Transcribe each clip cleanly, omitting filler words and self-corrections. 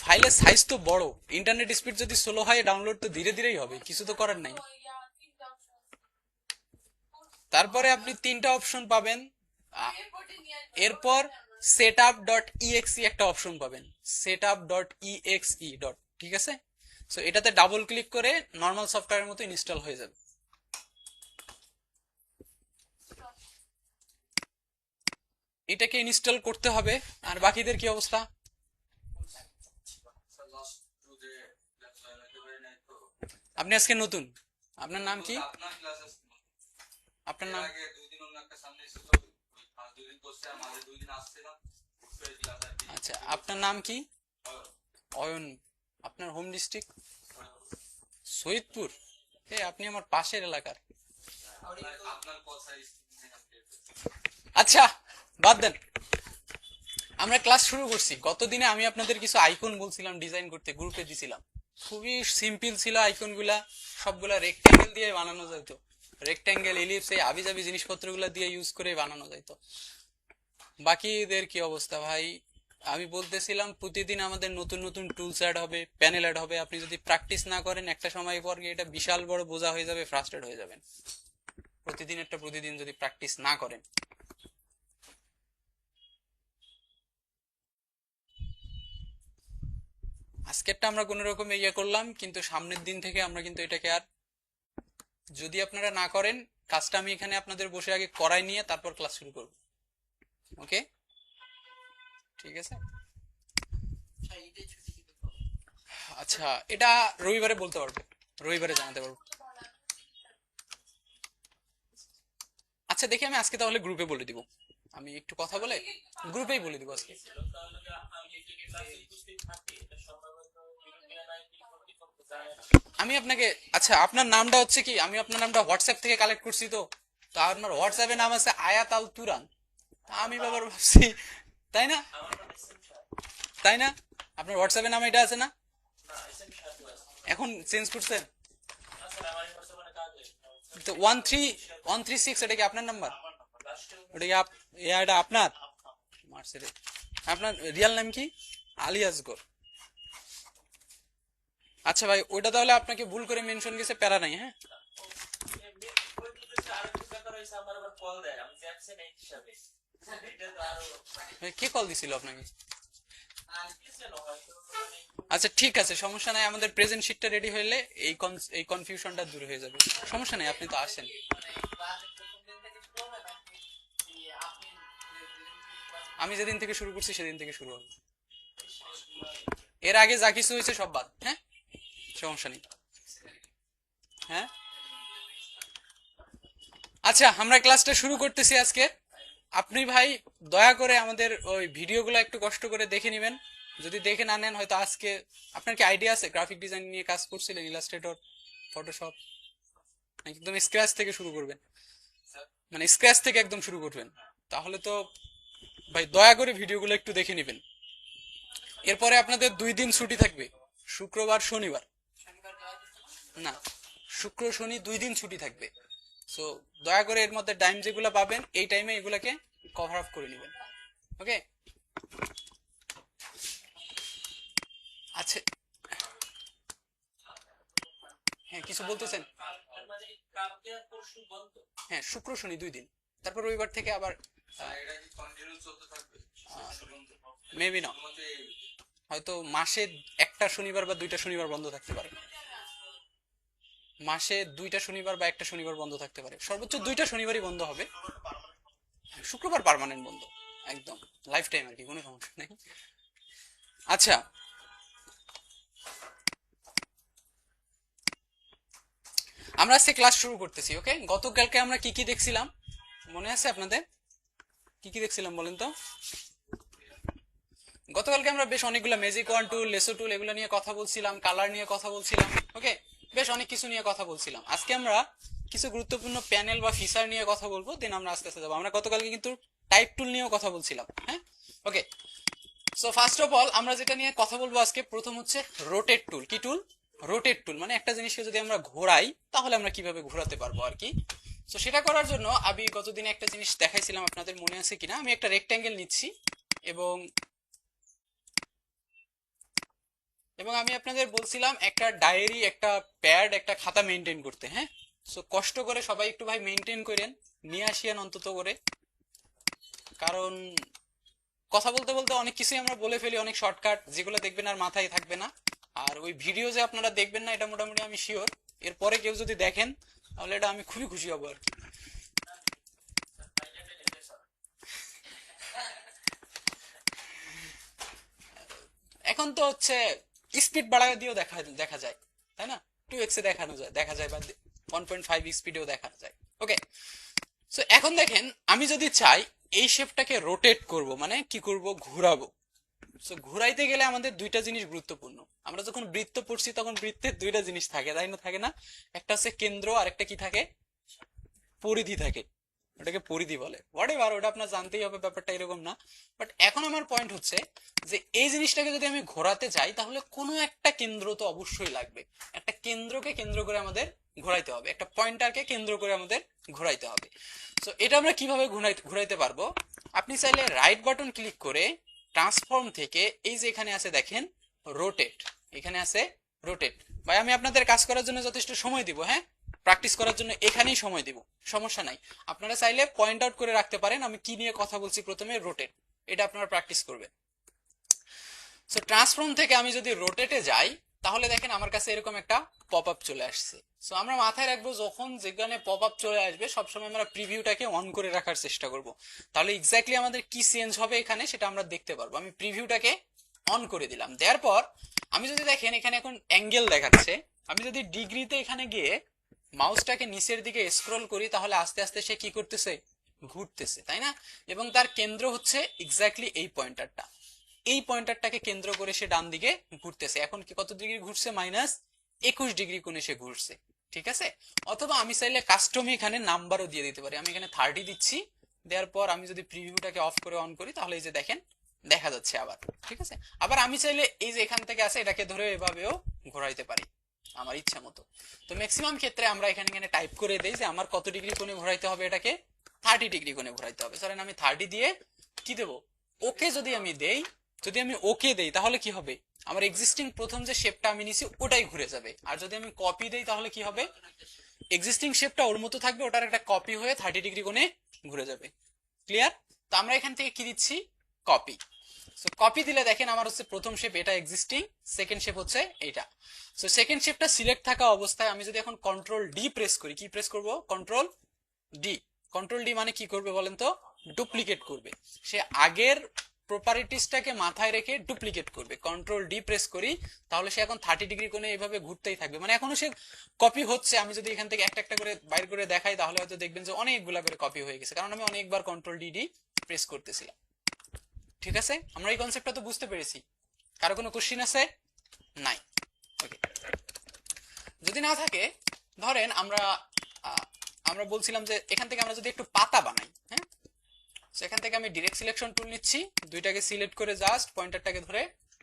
ফাইলের সাইজ তো বড়, ইন্টারনেট স্পিড যদি স্লো হয় ডাউনলোড তো ধীরে ধীরেই হবে, কিছু তো করার নাই। তারপরে আপনি তিনটা অপশন পাবেন। এরপর সেট আপ ডট ইএক্সি একটা অপশন পাবেন, সেট আপ ডট ইএক্সই ডট, ঠিক আছে। সো এটাতে ডাবল ক্লিক করে নর্মাল সফটওয়্যারের মতো ইনস্টল হয়ে যাবে। এটাকে ইনস্টল করতে হবে। আর বাকিদের কি অবস্থা? আপনি আজকে নতুন, আপনার নাম কি? আপনার নাম? আচ্ছা, আপনার নাম কি? অয়ন। আপনার হোম ডিস্ট্রিক্ট? সৈয়দপুর। আপনি আমার পাশের এলাকার। আচ্ছা, বাদ দেন, আমরা ক্লাস শুরু করছি। গতদিনে আমি আপনাদের কিছু আইকন বলছিলাম ডিজাইন করতে, গ্রুপে দিছিলাম। খুবই সিম্পল ছিল আইকন গুলা, সবগুলা রেক্ট্যাঙ্গেল দিয়ে বানানো যেত। রেক্ট্যাঙ্গেল, এলিপস, এই আবিজাবি জিনিসপত্রগুলো দিয়ে ইউজ করে বানানো যেত। বাকিদের কি অবস্থা ভাই? আমি বলতেছিলাম প্রতিদিন আমাদের নতুন নতুন টুলস অ্যাড হবে, প্যানেল অ্যাড হবে। আপনি যদি প্র্যাকটিস না করেন একটা সময় পর গিয়ে এটা বিশাল বড় বোঝা হয়ে যাবে, ফ্রাস্ট্রেট হয়ে যাবেন প্রতিদিন যদি প্র্যাকটিস না করেন। আজকেরটা আমরা কোন রকম ইয়ে করলাম, কিন্তু সামনের দিন থেকে আমরা কিন্তু এটাকে আর, যদি আপনারা না করেন কাজটা, আমি এখানে আপনাদের বসে আগে করাই নিয়ে তারপর ক্লাস শুরু করব। ওকে, ঠিক আছে। আচ্ছা, এটা রবিবারে বলতে পারবো, রবিবারে জানাতে পারবো। আচ্ছা দেখি, আমি আজকে তাহলে গ্রুপে বলে দিব। আমি একটু কথা বলে গ্রুপেই বলে দিব আজকে। আমি আপনাকে, আচ্ছা আপনার নামটা হচ্ছে কি? আমি আপনার নামটা হোয়াটসঅ্যাপ থেকে কালেক্ট করছি, তো তো আপনার হোয়াটসঅ্যাপে নাম আছে আয়াত আল তুরান। আমি বাবার ভাবছি, তাই না? তাই না? আপনার হোয়াটসঅ্যাপে নাম এটা আছে না? এখন চেঞ্জ করছেন তো? 1336, এটা কি আপনার নাম্বার? ওটা কি এটা আপনার মার্সের? আপনার রিয়াল নাম কি? আলী আসগর। আচ্ছা ভাই, ওইটা তাহলে আপনাকে ভুল করে মেনশন গেছে, প্যারা নাই। হ্যাঁ, কে কল দিছিল আপনাকে? আচ্ছা ঠিক আছে, সমস্যা নাই। আমাদের প্রেজেন্ট শিটটা রেডি হলে এই কনফিউশনটা দূর হয়ে যাবে। সমস্যা নাই, আপনি তো আসেন। আমি যেদিন থেকে শুরু করছি সেদিন থেকে শুরু হবে। এর আগে যা কিছু হয়েছে সব বাদ। হ্যাঁ, সমস্যা নেই। হ্যাঁ, আচ্ছা আমরা ক্লাসটা শুরু করতেছি আজকে। আপনি ভাই দয়া করে আমাদের ওই ভিডিওগুলো একটু কষ্ট করে দেখে নেবেন। যদি দেখে না নেন, হয়তো আজকে আপনার কি আইডিয়া আছে গ্রাফিক ডিজাইন নিয়ে কাজ করছিলেন, ইলাস্ট্রেটর, ফটোশপ, নাকি একদম স্ক্র্যাচ থেকে শুরু করবেন? মানে স্ক্র্যাচ থেকে একদম শুরু করবেন? তাহলে তো ভাই দয়া করে ভিডিওগুলো একটু দেখে নেবেন। এরপরে আপনাদের 2 দিন ছুটি থাকবে, শুক্রবার শনিবার। না, শুক্র শনি 2 দিন ছুটি থাকবে। সো দয়া করে এর মধ্যে টাইম যেগুলো পাবেন এই টাইমে এগুলাকে কভার আপ করে নেবেন। ওকে, আচ্ছা। হ্যাঁ, কিছু বলতেছেন? হ্যাঁ, শুক্র শনি 2 দিন, তারপর রবিবার থেকে আবার মেবি না, হয়তো মাসে একটা শনিবার বা 2টা শনিবার বন্ধ থাকতে পারে। মাসে 2টা শনিবার বা একটা শনিবার বন্ধ থাকতে পারে, সর্বোচ্চ 2টা শনিবারই বন্ধ হবে। শুক্রবার পার্মানেন্ট বন্ধ, একদম লাইফ টাইম আর কি, কোনো সমস্যা নেই। আচ্ছা, আমরা আজকে ক্লাস শুরু করতেছি। ওকে, গতকালকে আমরা কি কি দেখছিলাম মনে আছে আপনাদের? কি কি দেখছিলাম বলেন তো? গতকালকে আমরা বেশ অনেকগুলো ম্যাজিক ওয়ান টুল, লেসো টুল, এগুলো নিয়ে কথা বলছিলাম, কালার নিয়ে কথা বলছিলাম। ওকে, বেশ অনেক কিছু নিয়ে কথা বলছিলাম। আজকে আমরা কিছু গুরুত্বপূর্ণ প্যানেল বা ফিচার নিয়ে কথা বলবো, দেন আমরা আস্তে আস্তে যাবো। আমরা গতকালকে কিন্তু টাইপ টুল নিয়েও কথা বলছিলাম। হ্যাঁ, ওকে। সো ফার্স্ট অফ অল আমরা যেটা নিয়ে কথা বলবো আজকে, প্রথম হচ্ছে রোটেট টুল। কি টুল? রোটেট টুল মানে একটা জিনিসকে যদি আমরা ঘোরাই তাহলে আমরা কিভাবে ঘোরাতে পারবো আর কি। তো সেটা করার জন্য আমি গতদিন একটা জিনিস দেখাইছিলাম, আপনাদের মনে আছে কিনা। আমি একটা রেক্ট্যাঙ্গেল নিচ্ছি এবং এবং আমি আপনাদের বলছিলাম একটা ডায়েরি, একটা প্যাড, একটা খাতা মেনটেন করতে। হ্যাঁ, সো কষ্ট করে সবাই একটু ভাই মেনটেন করেন, নিয়ে আসিয়েন অন্তত করে। কারণ কথা বলতে বলতে অনেক কিছুই আমরা বলে ফেলি, অনেক শর্টকাট যেগুলো দেখবেন আর মাথায় থাকবে না। আর ওই ভিডিও যে আপনারা দেখবেন না এটা মোটামুটি আমি শিওর। এরপরে কেউ যদি দেখেন তাহলে এটা আমি খুবই খুশি হব আর কি। এখন তো হচ্ছে স্পিড বাড়ায় দিয়েও দেখা দেখা যায়, তাই না? 2x এ দেখানো যায়, দেখা যায়, বা 1.5 স্পিডেও দেখানো যায়। ওকে, সো এখন দেখেন আমি যদি চাই এই শেপটাকে রোটেট করব, মানে কি করব, ঘোরাবো। সো ঘুরাইতে গেলে আমাদের দুইটা জিনিস গুরুত্বপূর্ণ। আমরা যখন বৃত্ত পড়ছি তখন বৃত্তের দুইটা জিনিস থাকে, তাই না? থাকে না? একটা হচ্ছে কেন্দ্র, আর একটা কি থাকে, পরিধি থাকে। ওটাকে পরিধি বলে, হোয়াটএভার, ওটা আপনার জানতেই হবে, ব্যাপারটা এরকম না। বাট এখন আমার পয়েন্ট হচ্ছে যে এই জিনিসটাকে যদি আমি ঘোরাতে চাই তাহলে কোনো একটা কেন্দ্র তো অবশ্যই লাগবে। একটা কেন্দ্রকে কেন্দ্র করে আমাদের ঘোরাইতে হবে, একটা পয়েন্টারকে কেন্দ্র করে আমাদের ঘোরাইতে হবে। তো এটা আমরা কিভাবে ঘোরাইতে পারবো? আপনি চাইলে রাইট বাটন ক্লিক করে ট্রান্সফর্ম থেকে এই যে এখানে আছে দেখেন রোটেট, এখানে আছে রোটেট। ভাই আমি আপনাদের কাজ করার জন্য যথেষ্ট সময় দিব, হ্যাঁ, প্র্যাকটিস করার জন্য এখানেই সময় দিব, সমস্যা নাই। আপনারা চাইলে পয়েন্ট আউট করে রাখতে পারেন আমি কি নিয়ে কথা বলছি। প্রথমে রোটেট, এটা আপনারা প্র্যাকটিস করবেন। সো ট্রান্সফর্ম থেকে আমি যদি রোটেটে যাই তাহলে দেখেন আমার কাছে এরকম একটা পপ আপ চলে আসছে। সো আমরা মাথায় রাখবো যখন যেখানে পপ আপ চলে আসবে সবসময় আমরা প্রিভিউটাকে অন করে রাখার চেষ্টা করব, তাহলে এক্স্যাক্টলি আমাদের কি চেঞ্জ হবে এখানে সেটা আমরা দেখতে পারবো। আমি প্রিভিউটাকে অন করে দিলাম, দেওয়ার পর আমি যদি দেখেন এখানে এখন অ্যাঙ্গেল দেখাচ্ছে, আমি যদি ডিগ্রিতে এখানে গিয়ে মাউসটাকে নিচের দিকে স্ক্রল করি তাহলে আস্তে আস্তে সে কি করতেছে, ঘুরতেছে, তাই না? এবং তার কেন্দ্র হচ্ছে এক্স্যাক্টলি এই পয়েন্টারটা, এই পয়েন্টারটাকে কেন্দ্র করে সে ডান দিকে ঘুরতেছে। এখন কি কত ডিগ্রি ঘুরছে? -21 ডিগ্রি কোণে সে ঘুরছে, ঠিক আছে? অথবা আমি চাইলে কাস্টমে এখানে নাম্বারও দিয়ে দিতে পারি। আমি এখানে 30 দিচ্ছি, দেওয়ার পর আমি যদি প্রিভিউটাকে অফ করে অন করি তাহলে এই যে দেখেন দেখা যাচ্ছে আবার, ঠিক আছে? আবার আমি চাইলে এই যে এখান থেকে আছে এটাকে ধরে এভাবেও ঘোরাইতে পারি আমার ইচ্ছা মতো। তো ম্যাক্সিমাম ক্ষেত্রে আমরা এখানে এখানে টাইপ করে দেই যে আমার কত ডিগ্রি কোণে ঘোরাইতে হবে, এটাকে 30 ডিগ্রি কোণে ঘোরাইতে হবে। ধরেন আমি 30 দিয়ে কি দেবো, ওকে যদি আমি দেই, যদি আমি ওকে দেই তাহলে কি হবে, আমার এক্সিস্টিং প্রথম যে শেপটা আমি নিছি ওটাই ঘুরে যাবে। আর যদি আমি কপি দেই তাহলে কি হবে, এক্সিস্টিং শেপটা ওর মতো থাকবে, ওটার একটা কপি হয়ে 30 ডিগ্রি কোণে ঘুরে যাবে। ক্লিয়ার? তো আমরা এখান থেকে কি দিচ্ছি, কপি। সো কপি দিলে দেখেন আমার হচ্ছে প্রথম শেপ এটা এক্সিস্টিং, সেকেন্ড শেপ হচ্ছে এইটা। সো সেকেন্ড শেপটা সিলেক্ট থাকা অবস্থায় আমি যদি এখন কন্ট্রোল ডি প্রেস করি, কি প্রেস করব, কন্ট্রোল ডি। কন্ট্রোল ডি মানে কি করবে বলেন তো, ডুপ্লিকেট করবে। সে আগের প্রপার্টিসটাকে মাথায় রেখে ডুপ্লিকেট করবে। কন্ট্রোল ডি প্রেস করি তাহলে সে এখন 30 ডিগ্রি কোণে এইভাবে ঘুরতেই থাকবে, মানে এখনো সে কপি হচ্ছে। আমি যদি এখান থেকে একটা একটা করে বাইর করে দেখাই তাহলে হয়তো দেখবেন যে অনেকগুলা করে কপি হয়ে গেছে, কারণ আমি অনেকবার কন্ট্রোল ডি ডি প্রেস করতেছিলাম। ঠিক আছে, আমরা এই কনসেপ্টটা তো বুঝতে পেরেছি। কারো কোনো কোশ্চিন আছে? নাই? ওকে, যদি না থাকে ধরেন আমরা আমরা বলছিলাম যে এখান থেকে আমরা যদি একটু পাতা বানাই, হ্যাঁ, সেখান থেকে আমি ডিরেক্ট সিলেকশন টুল নিচ্ছি, দুইটাকে সিলেক্ট করে জাস্ট পয়েন্টারটাকে ধরে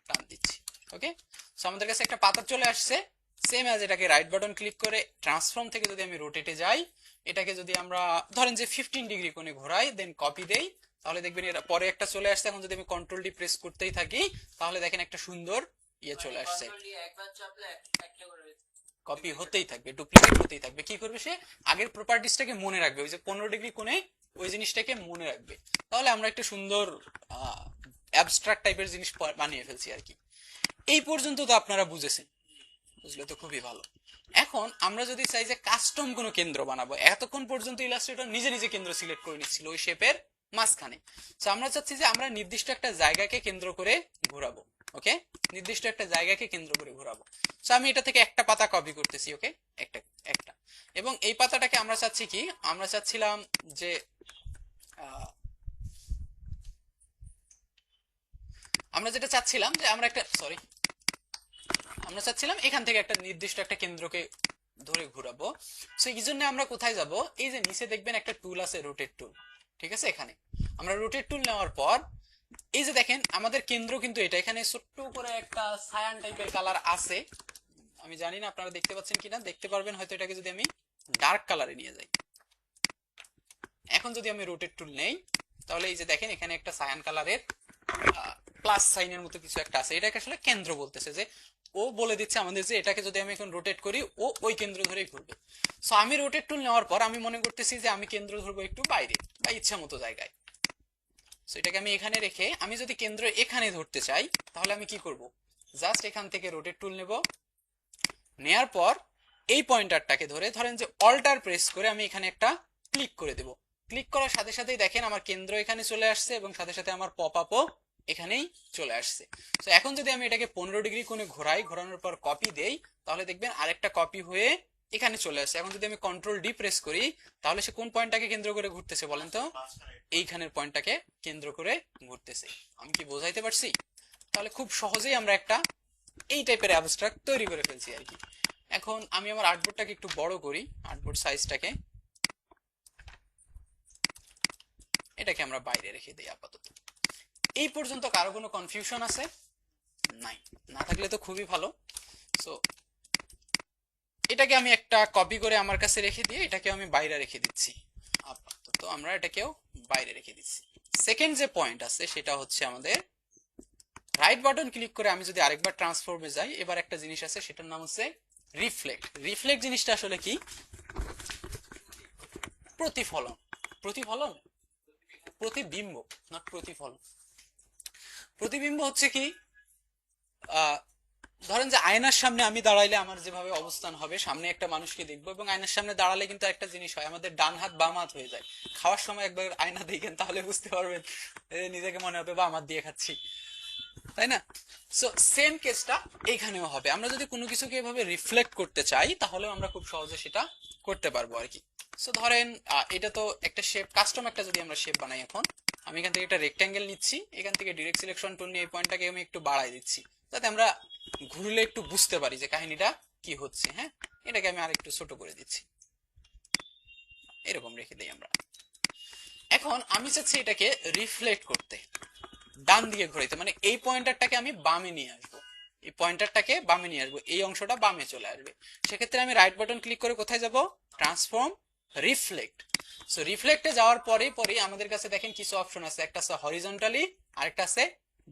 টান দিচ্ছি। ওকে, সো আমাদের কাছে একটা পাতা চলে আসছে। সেম অ্যাজ এটাকে রাইট বাটন ক্লিক করে ট্রান্সফর্ম থেকে যদি আমি রোটেটে যাই, এটাকে যদি আমরা ধরেন যে 15 ডিগ্রি কোণে ঘোরাই, দেন কপি দেই, তাহলে দেখবেন এটা পরে একটা চলে আসছে। এখন যদি আমি কন্ট্রোল ডি প্রেস করতেই থাকি তাহলে দেখেন একটা সুন্দর ইয়ে চলে আসছে, কপি হতেই থাকবে, ডুপ্লিকেট হতেই থাকবে। কি করবে সে, আগের প্রপার্টিসটাকে মনে রাখবে, ওই যে 15 ডিগ্রি কোণে ওই জিনিসটাকে মনে রাখবে। তাহলে আমরা একটা সুন্দর অ্যাবস্ট্রাক্ট টাইপের জিনিস বানিয়ে ফেলছি আর কি। এই পর্যন্ত তো আপনারা বুঝেছেন, বুঝলে তো খুবই ভালো। এখন আমরা যদি চাই যে কাস্টম কোনো কেন্দ্র বানাবো, এতক্ষণ পর্যন্ত ইলাস্ট্রেটর নিজে নিজে কেন্দ্র সিলেক্ট করে নিচ্ছিল ওই শেপের মাঝখানে। তো আমরা চাচ্ছি যে আমরা নির্দিষ্ট একটা জায়গাকে কেন্দ্র করে ঘোরাবো। ওকে, নির্দিষ্ট একটা জায়গাকে কেন্দ্র করে ঘোরাবো। তো আমি এটা থেকে একটা পাতা কপি করতেছি, ওকে, একটা একটা। এবং এই পাতাটাকে আমরা চাচ্ছি কি, আমরা চাচ্ছিলাম যে আমরা যেটা চাচ্ছিলাম যে আমরা একটা আমরা চাচ্ছিলাম এখান থেকে একটা নির্দিষ্ট একটা কেন্দ্রকে ধরে ঘোরাবো। সো এই জন্য আমরা কোথায় যাব, এই যে নিচে দেখবেন একটা টুল আছে, রোটেট টুল, ঠিক আছে? এখানে আমরা রোটেট টুল নেওয়ার পর এই যে দেখেন আমাদের কেন্দ্র কিন্তু এটা, এখানে ছোট্ট করে একটা সায়ান টাইপের কালার আছে, আমি জানি না আপনারা দেখতে পাচ্ছেন কিনা, দেখতে পারবেন হয়তো এটাকে যদি আমি ডার্ক কালারে নিয়ে যাই, এখন যদি আমি রোটেট টুল নেই, তাহলে এই যে দেখেন এখানে একটা সায়ান কালারের প্লাস সাইনের মতো কিছু একটা আছে, এটাকে আসলে কেন্দ্র বলতেছে, যে ও বলে দিচ্ছে আমাদের যে এটাকে যদি আমি এখন রোটেট করি ও ওই কেন্দ্র ধরেই ঘুরবে। সো আমি রোটেট টুল নেওয়ার পর আমি মনে করতেছি যে আমি কেন্দ্র ধরবো একটু বাইরে বা ইচ্ছা মতো জায়গায়। সো এটাকে আমি এখানে রেখে আমি যদি কেন্দ্র এখানে ধরতে চাই তাহলে আমি কি করব, জাস্ট এখান থেকে রোটেট টুল নেব, নেয়ার পর এই পয়েন্টারটাকে ধরে ধরেন যে অল্টার প্রেস করে আমি এখানে একটা ক্লিক করে দেব। ক্লিক করার সাথে সাথেই দেখেন আমার কেন্দ্র এখানে চলে আসছে এবং সাথে সাথে আমার পপ আপও এখানেই চলে আসছে। তো এখন যদি আমি এটাকে 15 ডিগ্রি কোণে ঘোরাই, ঘোরানোর পর কপি দেই, তাহলে দেখবেন আরেকটা কপি হয়ে এখানে চলে আসছে। এখন যদি আমি কন্ট্রোল ডি প্রেস করি তাহলে সে কোন পয়েন্টটাকে কেন্দ্র করে ঘুরতেছে বলেন তো? এইখানের পয়েন্টটাকে কেন্দ্র করে ঘুরতেছে। আমি কি বোঝাইতে পারছি? তাহলে খুব সহজেই আমরা একটা এই টাইপের অ্যাবস্ট্রাক্ট তৈরি করে ফেলছি আর কি। এখন আমি আমার আর্টবোর্ডটাকে একটু বড় করি, আর্টবোর্ড সাইজটাকে, এটাকে আমরা বাইরে রেখে দিই আপাতত। এই পর্যন্ত কারো কোনো কনফিউশন আছে? নাই, না থাকলে তো খুবই ভালো। সো এটাকে আমি একটা কপি করে আমার কাছে রেখে দিয়ে এটাকে আমি বাইরে রেখে দিচ্ছি আপাতত, আমরা এটাকেও বাইরে রেখে দিচ্ছি। সেকেন্ড যে পয়েন্ট আছে সেটা হচ্ছে আমাদের রাইট বাটন ক্লিক করে আমি যদি আরেকবার ট্রান্সফর্মে যাই, এবার একটা জিনিস আছে সেটার নাম হচ্ছে রিফ্লেক্ট। রিফ্লেক্ট জিনিসটা আসলে কি? প্রতিফলন। প্রতিফলন, প্রতিবিম্ব, নট প্রতিফলন। প্রতিবিম্ব হচ্ছে কি, ধরেন যে আয়নার সামনে আমি দাঁড়াইলে আমার যেভাবে অবস্থান হবে, সামনে একটা মানুষকে দেখবো এবং আয়নার সামনে দাঁড়ালে কিন্তু একটা জিনিস হয়, আমাদের ডান হাত বাম হাত হয়ে যায়। খাওয়ার সময় একবার আয়না দেখেন তাহলে বুঝতে পারবেন, নিজেকে মনে হবে বা আমার দিয়ে খাচ্ছি, তাই না? সো সেম কেসটা এইখানেও হবে। আমরা যদি কোনো কিছুকে এভাবে রিফ্লেক্ট করতে চাই তাহলে আমরা খুব সহজে সেটা করতে পারবো আর কি। সো ধরেন এটা তো একটা শেপ, কাস্টম একটা যদি আমরা শেপ বানাই, এখন আমি এখান থেকে একটা রেক্ট্যাঙ্গেল নিচ্ছি, এখান থেকে ডিরেক্ট সিলেকশন টুল নিয়ে এই পয়েন্টটাকে আমি একটু বাড়াই দিচ্ছি যাতে আমরা ঘুরলে একটু বুঝতে পারি যে কাহিনীটা কি হচ্ছে। হ্যাঁ, এটাকে আমি আরেকটু ছোট করে দিচ্ছি, এরকম রেখে দিই আমরা। এখন আমি চাচ্ছি এটাকে রিফ্লেক্ট করতে, ডান দিকে ঘুরাইতে, মানে এই পয়েন্টারটাকে আমি বামে নিয়ে আসবো, এই পয়েন্টারটাকে বামে নিয়ে আসবো, এই অংশটা বামে চলে আসবে। সেক্ষেত্রে আমি রাইট বাটন ক্লিক করে কোথায় যাব? Transform, reflect. সো রিফ্লেক্টে যাওয়ার পরে আমাদের কাছে দেখেন কিছু অপশন আছে, একটা আছে হরিজন্টালি, আরেকটা আছে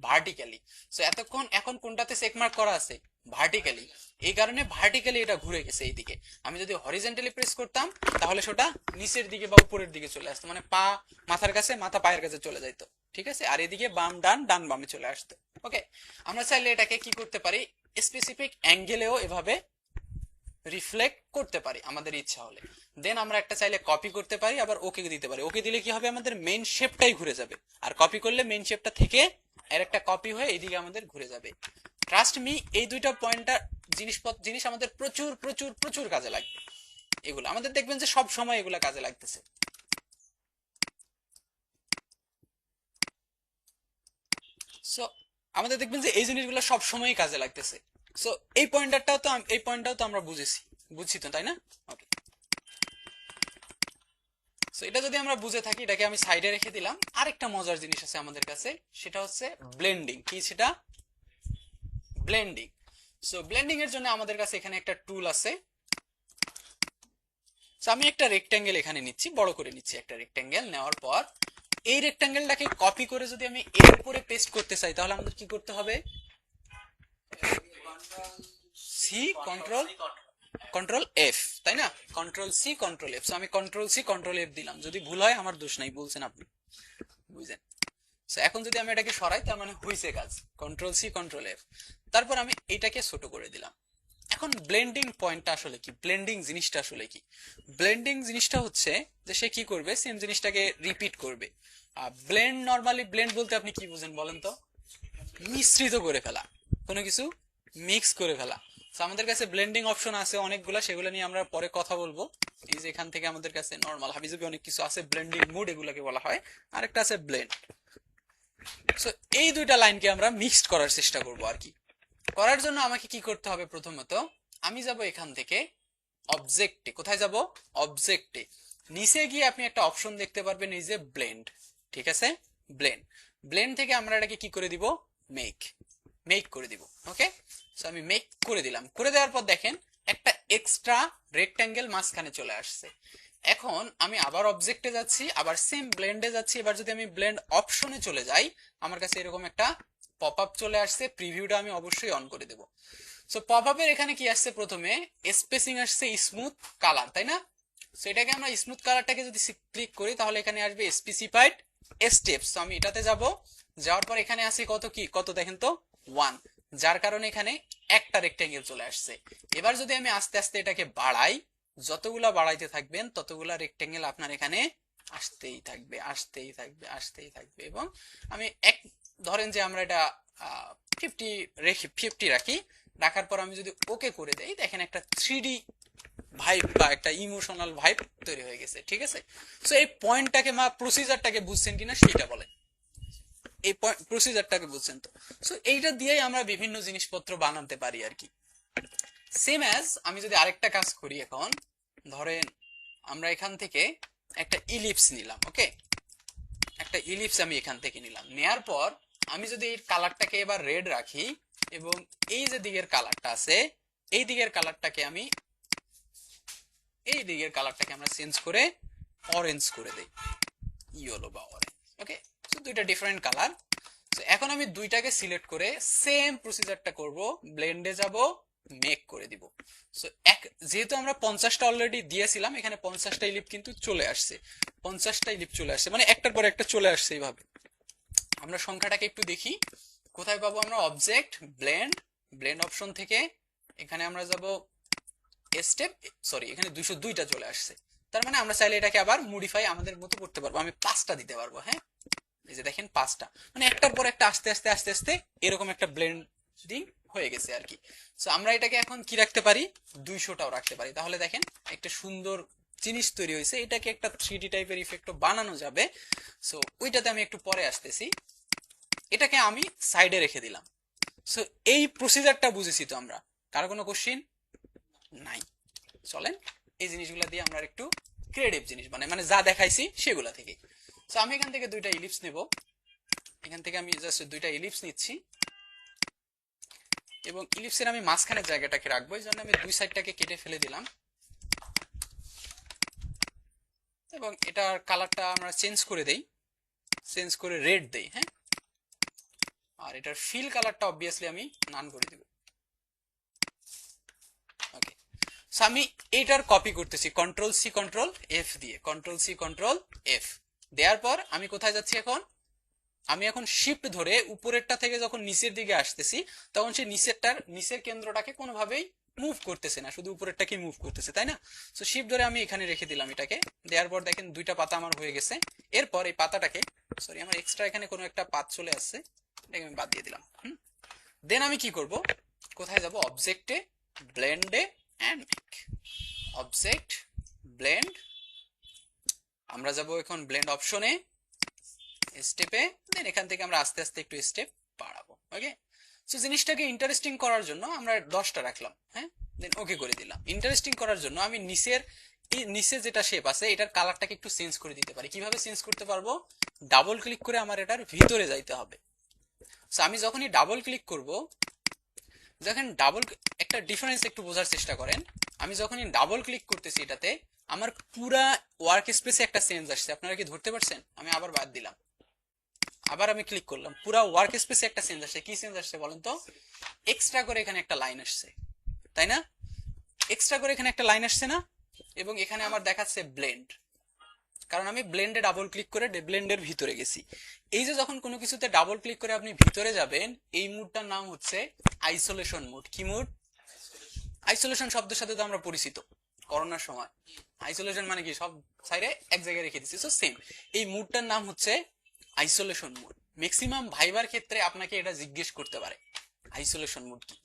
ভার্টিক্যালি। সো এতক্ষণ এখন কোনটাতে চেকমার্ক করা আছে? ভার্টিক্যালি। এই কারণে ভার্টিক্যালি এটা ঘুরে গেছে এইদিকে। আমি যদি হরিজন্টালি প্রেস করতাম তাহলে সেটা নিচের দিকে বা উপরের দিকে চলে আসতো, মানে পা মাথার কাছে, মাথা পায়ের কাছে চলে যাইতো, ঠিক আছে? আর এদিকে বাম ডান, ডান বামে চলে আসতো। ওকে, আমরা চাইলে এটাকে কি করতে পারি, স্পেসিফিক অ্যাঙ্গেলেও এভাবে রিফ্লেক্ট করতে পারি আমাদের ইচ্ছা হলে। দেন আমরা একটা চাইলে কপি করতে পারি, আবার ওকে দিতে পারি। ওকে দিলে কি হবে, আমাদের মেইন শেপটাই ঘুরে যাবে, আর কপি করলে মেইন শেপটা থেকে এর একটা কপি হয়ে এইদিকে আমাদের ঘুরে যাবে। ট্রাস্ট মি, এই দুইটা পয়েন্টার জিনিস আমাদের প্রচুর প্রচুর প্রচুর কাজে লাগবে। এগুলো আমাদের দেখবেন যে সব সময় এগুলা কাজে লাগতেছে। সো আমাদের দেখবেন যে এই জিনিসগুলো সব সময়ই কাজে লাগতেছে। সো এই পয়েন্টটাও তো আমরা বুঝছি তো, তাই না? ওকে, সো এটা যদি আমরা বুঝে থাকি, এটাকে আমি সাইডে রেখে দিলাম। আরেকটা মজার জিনিস আছে আমাদের কাছে, সেটা হচ্ছে ব্লেন্ডিং। কি সেটা? ব্লেন্ডিং। সো ব্লেন্ডিং এর জন্য আমাদের কাছে এখানে একটা টুল আছে। সো আমি একটা রেক্ট্যাঙ্গেল এখানে নিচ্ছি, বড় করে নিচ্ছি একটা রেক্ট্যাঙ্গেল। নেওয়ার পর এই রেক্ট্যাঙ্গেলটাকে কপি করে যদি আমি এর উপরে পেস্ট করতে চাই তাহলে আমাদের কি করতে হবে? সি কন্ট্রোল কন্ট্রোল এফ, তাই না? Control C control F. আমি কন্ট্রোল সি কন্ট্রোল এফ দিলাম, যদি ভুল হয় আমার দোষ নাই, বলছেন আপনি, বুঝলেন? এখন যদি আমি এটাকে সরাই তার মানে হইছে কাজ, কন্ট্রোল সি কন্ট্রোল এফ। তারপর আমি এটাকে ছোট করে দিলাম। এখন ব্লেন্ডিং পয়েন্টটা আসলে কি, ব্লেন্ডিং জিনিসটা আসলে কি? ব্লেন্ডিং জিনিসটা হচ্ছে যে সে কি করবে, সেম জিনিসটাকে রিপিট করবে। ব্লেন্ড, নরমালি ব্লেন্ড বলতে আপনি কি বুঝেন বলেন তো? মিশ্রিত করে ফেলা, কোনো কিছু মিক্স করে ফেলা। আমাদের কাছে ব্লেন্ডিং অপশন আছে অনেকগুলা, সেগুলো নিয়ে আমরা পরে কথা বলবো। এই যে এখান থেকে আমাদের কাছে নরমাল হাবিজাবি অনেক কিছু আছে, ব্লেন্ডিং মুড এগুলাকে বলা হয়, আরেকটা আছে ব্লেন্ড। সো এই দুইটা লাইনকে আমরা মিক্সড করার চেষ্টা করব আর কি। করার জন্য আমাকে কি করতে হবে? প্রথমত আমি যাব এখান থেকে অবজেক্টে। কোথায় যাব? অবজেক্টে। নিচে গিয়ে আপনি একটা অপশন দেখতে পারবেন, এই যে ব্লেন্ড, ঠিক আছে? ব্লেন্ড, ব্লেন্ড থেকে আমরা এটাকে কি করে দিব? মেক, মেক করে দিব। ওকে, সো আমি মেক করে দিলাম। করে দেওয়ার পর দেখেন একটা এক্সট্রা রেক্ট্যাঙ্গেল মাঝখানে চলে আসছে। এখন আমি আবার অবজেক্টে যাচ্ছি, আবার সেম ব্লেন্ডে যাচ্ছি। এবার যদি আমি ব্লেন্ড অপশনে চলে যাই, আমার কাছে এরকম একটা পপ আপ চলে আসছে। প্রিভিউটা আমি অবশ্যই অন করে দেব। সো পপ আপের এখানে কি আসছে, প্রথমে স্পেসিং আসছে স্মুথ কালার, তাই না? সো এটাকে আমরা স্মুথ কালারটাকে যদি ক্লিক করি তাহলে এখানে আসবে স্পেসিফাইড স্টেপস। তো আমি এটাতে যাব, যাওয়ার পর এখানে আছে কত, কি কত দেখেন তো, 1, যার কারণে এখানে একটা রেক্টেঙ্গেল চলে আসছে। এবার যদি আমি আস্তে আস্তে এটাকে বাড়াই, যতগুলা বাড়াইতে থাকবেন ততগুলা রেক্টেঙ্গেল আপনার এখানে আসতেই থাকবে, আসতেই থাকবে, আসতেই থাকবে। এবং আমি এক, ধরেন যে আমরা এটা 50 রাখি, রাখার পর আমি যদি ওকে করে দেই, দেখেন একটা 3D ভাইব বা একটা ইমোশনাল ভাইব তৈরি হয়ে গেছে। ঠিক আছে, সো এই পয়েন্টটাকে বা প্রসিজারটাকে বুঝছেন কিনা সেটা বলেন, এই প্রসিজারটাকে বুঝছেন তো? সো এইটা দিয়েই আমরা বিভিন্ন জিনিসপত্র বানাতে পারি আর কি। সেম অ্যাজ আমি যদি আরেকটা কাজ করি, এখন ধরেন আমরা এখান থেকে একটা ইলিপস নিলাম। ওকে, একটা ইলিপস আমি এখান থেকে নিলাম, নেয়ার পর আমি যদি এই কালারটাকে এবার রেড রাখি, এবং এই যে দিকের কালারটা আছে, এই দিকের কালারটাকে আমি, এই দিকের কালারটাকে আমরা চেঞ্জ করে অরেঞ্জ করে দেই, ইয়েলো বা অরেঞ্জ। ওকে, সো দুইটা ডিফারেন্ট কালার। সো এখন আমি দুইটাকে সিলেক্ট করে সেম প্রসিজারটা করব, ব্লেন্ডে যাব, মেক করে দিব। সো যেহেতু আমরা 50টা অলরেডি দিয়েছিলাম, এখানে 50টা ইলিপ কিন্তু চলে আসছে, 50টা ইলিপ চলে আসছে, মানে একটার পর একটা চলে আসছে। এইভাবে আমরা সংখ্যাটাকে একটু দেখি, কোথায় পাবো আমরা, অবজেক্ট, ব্লেন্ড, ব্লেন্ড অপশন থেকে এখানে আমরা যাব স্টেপ, সরি এখানে 202টা চলে আসছে। তার মানে আমরা চাইলে এটাকে আবার মডিফাই আমাদের মতো করতে পারবো। আমি 5টা দিতে পারবো। হ্যাঁ, এই যে দেখেন 5টা, মানে একটার পর একটা আস্তে আস্তে আস্তে আস্তে এরকম একটা ব্লেন্ডিং হয়ে গেছে আর কি। সো আমরা এটাকে এখন কি রাখতে পারি, 200টাও রাখতে পারি। তাহলে দেখেন একটা সুন্দর জিনিস তৈরি হয়েছে। এটাকে একটা 3D টাইপের ইফেক্টও বানানো যাবে। সো ওইটাতে আমি একটু পরে আসতেছি। এটাকে আমি সাইডে রেখে দিলাম। সো এই প্রসিজারটা বুঝেছি তো আমরা, কারো কোনো কোশ্চিন নাই? চলেন এই জিনিসগুলা দিয়ে আমরা একটু ক্রিয়েটিভ জিনিস বানাই, মানে যা দেখাইছি সেগুলা থেকে। সো আমি এখান থেকে দুইটা ইলিপস নেব, এখান থেকে আমি জাস্ট দুইটা ইলিপস নিচ্ছি, এবং ইলিপসের আমি মাঝখানের জায়গাটাকে রাখবো, এই জন্য আমি দুই সাইডটাকে কেটে ফেলে দিলাম, এবং এটার কালারটা আমরা চেঞ্জ করে দেই, চেঞ্জ করে রেড দেই। হ্যাঁ, আর এটার ফিল কালারটা অবভিয়াসলি আমি নান করে দিব। ওকে, সো আমি এইটার কপি করতেছি কন্ট্রোল সি কন্ট্রোল এফ দিয়ে, কন্ট্রোল সি কন্ট্রোল এফ দেওয়ার পর আমি কোথায় যাচ্ছি এখন, আমি এখন শিফট ধরে উপরেরটা থেকে যখন নিচের দিকে আসতেছি, তখন সেই নিচের কেন্দ্রটাকে কোনোভাবেই মুভ করতেছে না, শুধু উপরেরটাকে মুভ করতেছে, তাই না? সো শিফট ধরে আমি এখানে রেখে দিলাম এটাকে, দেওয়ার পর দেখেন দুইটা পাতা আমার হয়ে গেছে। এরপর এই পাতাটাকে, সরি আমার এক্সট্রা এখানে কোনো একটা পাত চলে আসছে, এটাকে আমি বাদ দিয়ে দিলাম। দেন আমি কি করব, কোথায় যাব, অবজেক্টে, ব্লেন্ডে এন্ড মেক, অবজেক্ট, ব্লেন্ড, আমরা যাব এখন ব্লেন্ড অপশনে, স্টেপে, দেন এখান থেকে আমরা আস্তে আস্তে একটু স্টেপ বাড়াবো। ওকে, সো জিনিসটাকে ইন্টারেস্টিং করার জন্য আমরা 10টা রাখলাম। হ্যাঁ, দেন ওকে করে দিলাম। ইন্টারেস্টিং করার জন্য আমি নিচে যেটা শেপ আছে এটার কালারটাকে একটু চেঞ্জ করে দিতে পারি। কিভাবে চেঞ্জ করতে পারবো, ডাবল ক্লিক করে আমার এটার ভিতরে যাইতে হবে। সো আমি যখনই ডাবল ক্লিক করব, যখন একটা ডিফারেন্স একটু বোঝার চেষ্টা করেন, আমি যখনই ডাবল ক্লিক করতেছি এটাতে, আমার পুরা ওয়ার্ক স্পেসে একটা চেঞ্জ আসছে। আপনারা কি ধরতে পারছেন? আমি আবার বাদ দিলাম, আবার আমি ক্লিক করলাম, পুরো ওয়ার্ক স্পেসে একটা চেঞ্জ আসছে। কি চেঞ্জ আসছে বলেন তো? এক্সট্রা করে এখানে একটা লাইন আসছে, তাই না? এক্সট্রা করে এখানে একটা লাইন আসছে না? এবং এখানে আমার দেখাচ্ছে ব্লেন্ড, কারণ আমি ব্লেন্ডে ডাবল ক্লিক করে ব্লেন্ডের ভিতরে গেছি। এই যে যখন কোনো কিছুতে ডাবল ক্লিক করে আপনি ভিতরে যাবেন, এই মুডটার নাম হচ্ছে আইসোলেশন মুড। কি মুড? আইসোলেশন শব্দের সাথে তো আমরা পরিচিত করোনার সময়। আইসোলেশন মানে কি, সব সাইডে এক জায়গায় রেখে দিচ্ছি। সো সেম, এই মুডটার নাম হচ্ছে আইসোলেশন মুড। ম্যাক্সিমাম ভাইবার ক্ষেত্রে আপনাকে এটা জিজ্ঞেস করতে পারে আইসোলেশন মুড কি।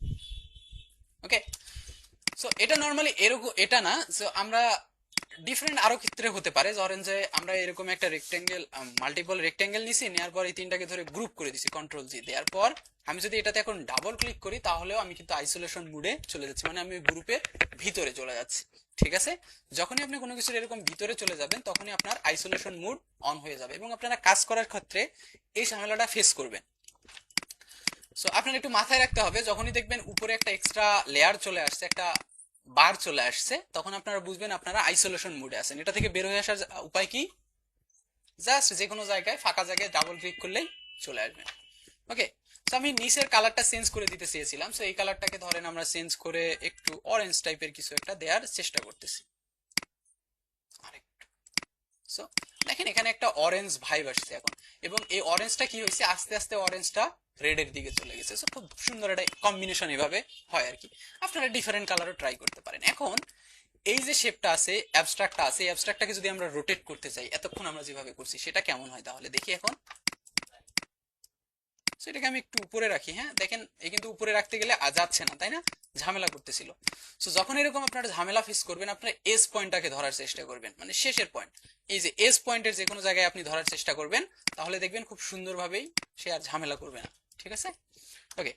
ওকে, সো এটা নরমালি এরকম, এটা না। সো আমরা ডিফারেন্ট আরো ক্ষেত্রে হতে পারে, ধরেন যে আমরা এরকম একটা রেক্টেঙ্গেল, মাল্টিপল রেক্টেঙ্গেল নিছি, নেওয়ার পর এই তিনটাকে ধরে গ্রুপ করে দিছি কন্ট্রোল জি দেওয়ার পর, আমি যদি এটাতে এখন ডাবল ক্লিক করি তাহলেও আমি কিন্তু আইসোলেশন মুডে চলে যাচ্ছি, মানে আমি গ্রুপের ভিতরে চলে যাচ্ছি। ঠিক আছে, যখনই আপনি কোনো কিছুর এরকম ভিতরে চলে যাবেন তখনই আপনার আইসোলেশন মুড অন হয়ে যাবে, এবং আপনারা কাজ করার ক্ষেত্রে এই ঝামেলাটা ফেস করবেন। সো আপনার একটু মাথায় রাখতে হবে, যখনই দেখবেন উপরে একটা এক্সট্রা লেয়ার চলে আসছে, একটা বার চলে আসছে, তখন আপনারা বুঝবেন আপনারা আইসোলেশন মোডে আছেন। এটা থেকে বের হয়ে আসার উপায় কি? জাস্ট যে কোনো জায়গায় ফাঁকা জায়গায় ডাবল ক্লিক করলেই চলে আসবেন। ওকে, তো আমি নিচের কালারটা চেঞ্জ করে দিতে চেয়েছিলাম, সো এই কালারটাকে ধরেন আমরা চেঞ্জ করে একটু অরেঞ্জ টাইপের কিছু একটা দেওয়ার চেষ্টা করতেছি। সো দেখেন এখানে একটা অরেঞ্জ ভাইব আসছে এখন, এবং এই অরেঞ্জটা কি হয়েছে, আস্তে আস্তে অরেঞ্জটা রেডের দিকে চলে গেছে। সো খুব সুন্দর একটা কম্বিনেশন এভাবে হয় আর কি। আপনারা ডিফারেন্ট কালারও ট্রাই করতে পারেন। এখন এই যে শেপটা আছে, অ্যাবস্ট্রাক্টটা আছে, এই অ্যাবস্ট্রাক্টটাকে যদি আমরা রোটেট করতে চাই, এতক্ষণ আমরা যেভাবে করছি সেটা কেমন হয় তাহলে দেখি এখন। সো এটাকে আমি একটু উপরে রাখি, হ্যাঁ দেখেন এই কিন্তু উপরে রাখতে গেলে যাচ্ছে না, তাই না, ঝামেলা করতেছিল। সো যখন এরকম আপনারা ঝামেলা ফেস করবেন, আপনারা এস পয়েন্টটাকে ধরার চেষ্টা করবেন, মানে শেষের পয়েন্ট, এই যে এস পয়েন্টের যে কোনো জায়গায় আপনি ধরার চেষ্টা করবেন, তাহলে দেখবেন খুব সুন্দরভাবেই সে আর ঝামেলা করবে না। ঠিক আছে, ওকে।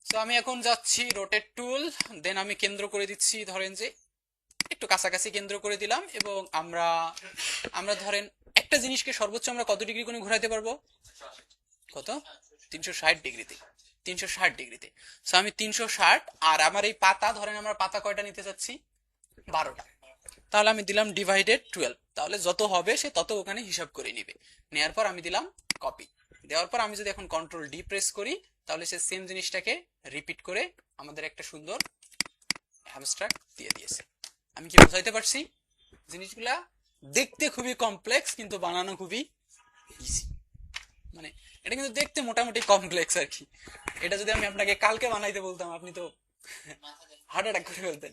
সো আমি এখন যাচ্ছি রোটেট টুল, দেন আমি কেন্দ্র করে দিচ্ছি, ধরেন যে একটু কাছাকাছি কেন্দ্র করে দিলাম, এবং আমরা আমরা ধরেন একটা জিনিসকে সর্বোচ্চ আমরা কত ডিগ্রি কোণে ঘোরাতে পারবো? কত? 360 ডিগ্রিতে। 360 ডিগ্রিতে। সো আমি 360, আর আমার এই পাতা ধরেন আমরা পাতা কয়টা নিতে চাচ্ছি? 12টা। তাহলে আমি দিলাম ডিভাইডেড 12, তাহলে যত হবে সে তত ওখানে হিসাব করে নিবে। নেওয়ার পর আমি দিলাম কপি, দেওয়ার পর আমি যদি এখন কন্ট্রোল ডি প্রেস করি, তাহলে সে সেম জিনিসটাকে রিপিট করে আমাদের একটা সুন্দর অ্যাবস্ট্রাক্ট দিয়ে দিয়েছে। আমি কি বুঝাইতে পারছি? জিনিসগুলা দেখতে খুবই কমপ্লেক্স, কিন্তু বানানো খুবই ইজি। মানে এটা কিন্তু দেখতে মোটামুটি কমপ্লেক্স আর কি। এটা যদি আমি আপনাকে কালকে বানাইতে বলতাম, আপনি তো হার্ট অ্যাটাক করে ফেলতেন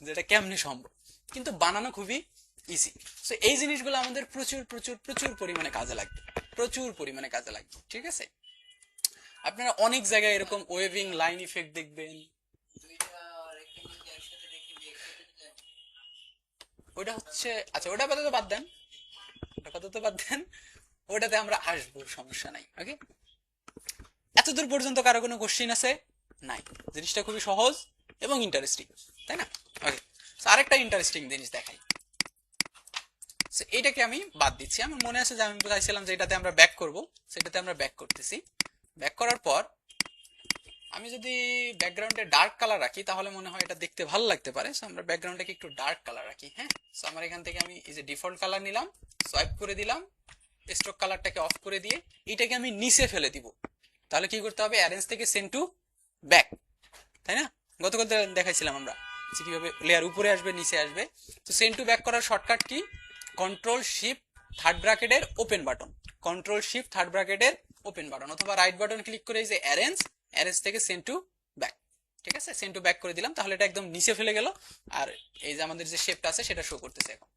যে এটা কেমনে সম্ভব, কিন্তু বানানো খুবই ইজি। সো এই জিনিসগুলো আমাদের প্রচুর প্রচুর প্রচুর পরিমাণে কাজে লাগবে, প্রচুর পরিমাণে কাজে লাগবে। ঠিক আছে, আপনারা অনেক জায়গায় এরকম ওয়েভিং লাইন ইফেক্ট দেখবেন। ওইটা হচ্ছে, আচ্ছা ওটা আপাতত বাদ দেন, ওটা আপাতত বাদ দেন, ওটাতে আমরা আসবো, সমস্যা নাই। ওকে, এতদূর পর্যন্ত কারো কোনো কোশ্চিন আছে? নাই। জিনিসটা খুবই সহজ এবং ইন্টারেস্টিং, তাই না? ওকে, আরেকটা ইন্টারেস্টিং জিনিস দেখাই। এইটাকে আমি বাদ দিচ্ছি, আমার মনে আছে যে আমি চাইছিলাম যে এটাতে আমরা ব্যাক করব, সেটাতে আমরা ব্যাক করতেছি। ব্যাক করার পর আমি যদি ব্যাকগ্রাউন্ডে ডার্ক কালার রাখি, তাহলে মনে হয় এটা দেখতে ভালো লাগতে পারে। সো আমরা ব্যাকগ্রাউন্ডটাকে একটু ডার্ক কালার রাখি, হ্যাঁ। সো আমার এখান থেকে আমি এই যে ডিফল্ট কালার নিলাম, সোয়াইপ করে দিলাম, স্ট্রোক কালারটাকে অফ করে দিয়ে এটাকে আমি নিচে ফেলে দিব। তাহলে কি করতে হবে? অ্যারেঞ্জ থেকে সেন্ড টু ব্যাক, তাই না? গতকাল দেখাইছিলাম আমরা যে কিভাবে লেয়ার উপরে আসবে নিচে আসবে। তো সেন্ড টু ব্যাক করার shortcut key? Control shift third ব্র্যাকেটের open button, control shift third ব্র্যাকেটের ওপেন বাটন, অথবা রাইট বাটন ক্লিক করে এই যে অ্যারেঞ্জ, অ্যারেঞ্জ থেকে সেন্ড টু ব্যাক। ঠিক আছে, সেন্ড টু ব্যাক করে দিলাম, তাহলে এটা একদম নিচে ফেলে গেল, আর এই যে আমাদের যে শেপটা আছে সেটা শো করতেছে এখন।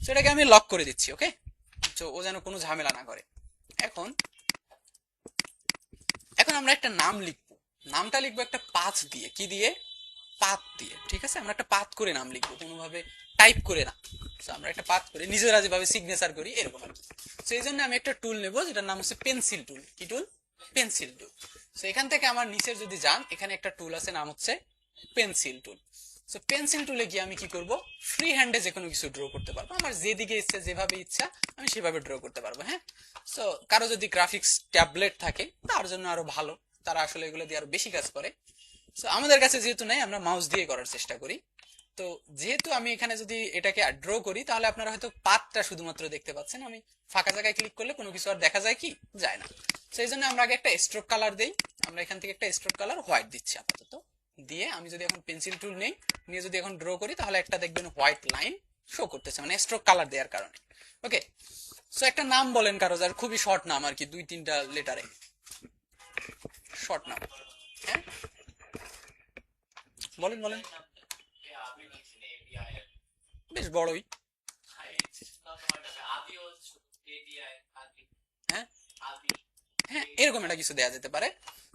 সেটাকে আমি লক করে দিচ্ছি। ওকে, তো ও যেন কোনো ঝামেলা না করে। এখন এখন আমরা একটা নাম লিখবো, নামটা লিখবো একটা পাথ দিয়ে, কি দিয়ে? পাথ দিয়ে। ঠিক আছে, আমরা একটা পাথ করে নাম লিখবো, কোনোভাবে টাইপ করে না। আমরা একটা পাথ করে নিজেরা যেভাবে সিগনেচার করি এরকম আর কি। তো এই জন্য আমি একটা টুল নেবো যেটার নাম হচ্ছে পেন্সিল টুল। কি টুল? পেন্সিল টুল। তো এখান থেকে আমার নিচের যদি যান, এখানে একটা টুল আছে, নাম হচ্ছে পেন্সিল টুল। সো পেন্সিল টুলে গিয়ে আমি কি করব? ফ্রি হ্যান্ডে যে কোনো কিছু ড্র করতে পারবো, আমার যেদিকে ইচ্ছা যেভাবে ইচ্ছা আমি সেভাবে ড্র করতে পারবো, হ্যাঁ। সো কারো যদি গ্রাফিক্স ট্যাবলেট থাকে তার জন্য আরো ভালো, তারা আসলে এগুলো দিয়ে আরো বেশি কাজ করে। সো আমাদের কাছে যেহেতু নাই, আমরা মাউস দিয়ে করার চেষ্টা করি। তো যেহেতু আমি এখানে যদি এটাকে ড্র করি, তাহলে আপনারা হয়তো পাতটা শুধুমাত্র দেখতে পাচ্ছেন, আমি ফাঁকা জায়গায় ক্লিক করলে কোনো কিছু আর দেখা যায় কি? যায় না। সেই জন্য আমরা আগে একটা স্ট্রোক কালার দেই, আমরা এখান থেকে একটা স্ট্রোক কালার হোয়াইট দিচ্ছি আপাতত, দিয়ে আমি যদি এখন পেন্সিল টুল নেই, নিয়ে যদি এখন ড্র করি, তাহলে একটা দেখবেন হোয়াইট লাইন শো করতেছে, মানে স্ট্রোক কালার দেওয়ার কারণে। ওকে, সো একটা নাম বলেন কারো, যার খুবই শর্ট নাম আর কি, 2-3টা লেটারে শর্ট নাম, হ্যাঁ বলেন বলেন। বেশ বড়ই, হ্যাঁ হ্যাঁ, এরকম একটা কিছু দেয়া যেতে পারে।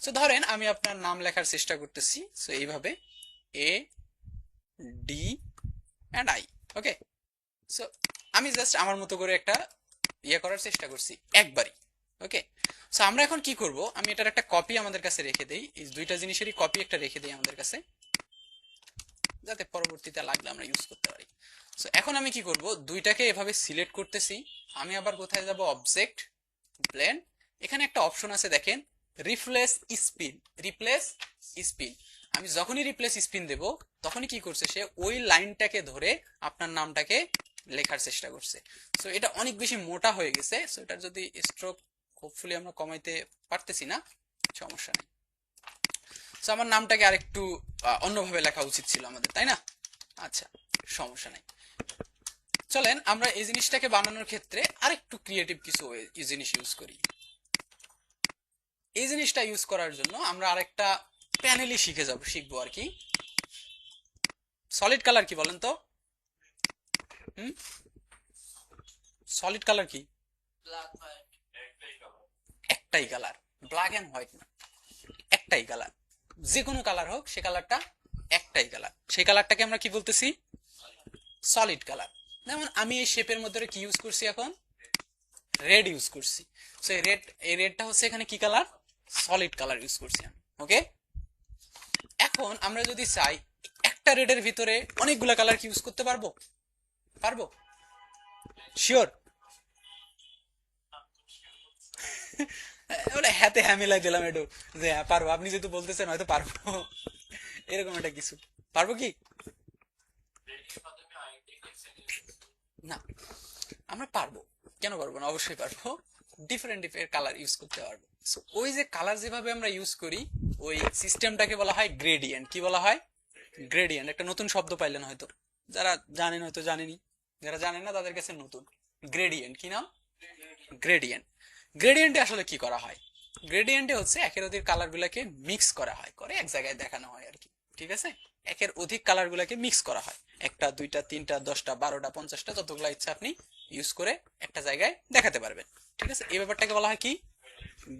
সো ধরেন আমি আপনার নাম লেখার চেষ্টা করতেছি, সো এইভাবে A D and I. Okay, so আমি জাস্ট আমার মতো করে একটা ইয়ে করার চেষ্টা করছি একবারই। ওকে, সো আমরা এখন কি করব? আমি এটার একটা কপি আমাদের কাছে রেখে দেই, এই দুইটা জিনিসেরই কপি একটা রেখে দেই আমাদের কাছে, যাতে পরবর্তীতে লাগলে আমরা ইউজ করতে পারি। সো এখন আমি কি করব? দুইটাকে এভাবে সিলেক্ট করতেছি। আমি আবার কোথায় যাব? অবজেক্ট, ব্লেন্ড, এখানে একটা অপশন আছে দেখেন, রিপ্লেস স্পিন, রিপ্লেস স্পিন। আমি যখনই রিপ্লেস স্পিন দেব তখনই কি করছে, সে ওই লাইনটাকে ধরে আপনার নামটাকে লেখার চেষ্টা করছে। সো এটা অনেক বেশি মোটা হয়ে গেছে, সো এটার যদি স্ট্রোক হোপফুলি আমরা কমাইতে পারতেছি না, সমস্যা নেই। সো আমার নামটাকে আরেকটু অন্যভাবে লেখা উচিত ছিল আমাদের, তাই না? আচ্ছা, সমস্যা নেই। চলেন আমরা এই জিনিসটাকে বানানোর ক্ষেত্রে আরেকটু ক্রিয়েটিভ কিছু জিনিস ইউজ করি। এই জিনিসটা ইউজ করার জন্য আমরা আরেকটা প্যানেলই শিখবো আর কি। সলিড কালার কি বলেন তো? সলিড কালার কি? একটাই কালার, ব্ল্যাক এন্ড হোয়াইট না, একটাই কালার। যে কোনো কালার হোক, সে কালারটা একটাই কালার, সেই কালারটাকে আমরা কি বলতেছি? Solid colour. যেমন আমি এই শেপের মধ্যে কি ইউজ করছি, এখন রেড ইউজ করছি। সো এই রেডটা হচ্ছে এখানে কি কালার? সলিড কালার ইউজ করছি আমি। ওকে, এখন আমরা যদি চাই একটা রেডের ভিতরে অনেকগুলা কালার কি ইউজ করতে পারবো? পারবো? শিওর? বলে হাতে হ্যাঁ মিলাই দিলাম একটু যে হ্যাঁ পারবো, আপনি যেহেতু বলতেছেন হয়তো পারবো, এরকম একটা কিছু। পারবো কি না? আমরা পারবো, কেন পারবো না, অবশ্যই পারবো। ডিফারেন্ট ডিফারেন্ট কালার ইউজ করতে পারবো। সো ওই যে কালার যেভাবে আমরা ইউজ করি, ওই সিস্টেমটাকে বলা হয় গ্রেডিয়েন্ট। কি বলা হয়? গ্রেডিয়েন্ট। একটা নতুন শব্দ পাইলেন হয়তো, যারা জানেন হয়তো জানেনি, যারা জানেন না তাদের কাছে নতুন। গ্রেডিয়েন্ট কি নাম? গ্রেডিয়েন্ট। গ্রেডিয়েন্টে আসলে কি করা হয়? গ্রেডিয়েন্টে হচ্ছে একের অধিক কালার গুলাকে মিক্স করা হয়, করে এক জায়গায় দেখানো হয় আর কি। ঠিক আছে, একের অধিক কালার গুলাকে মিক্স করা হয়, একটা দুইটা তিনটা 10টা 12টা 50টা যতগুলা ইচ্ছা আপনি ইউজ করে একটা জায়গায় দেখাতে পারবেন। ঠিক আছে, এই ব্যাপারটাকে বলা হয় কি?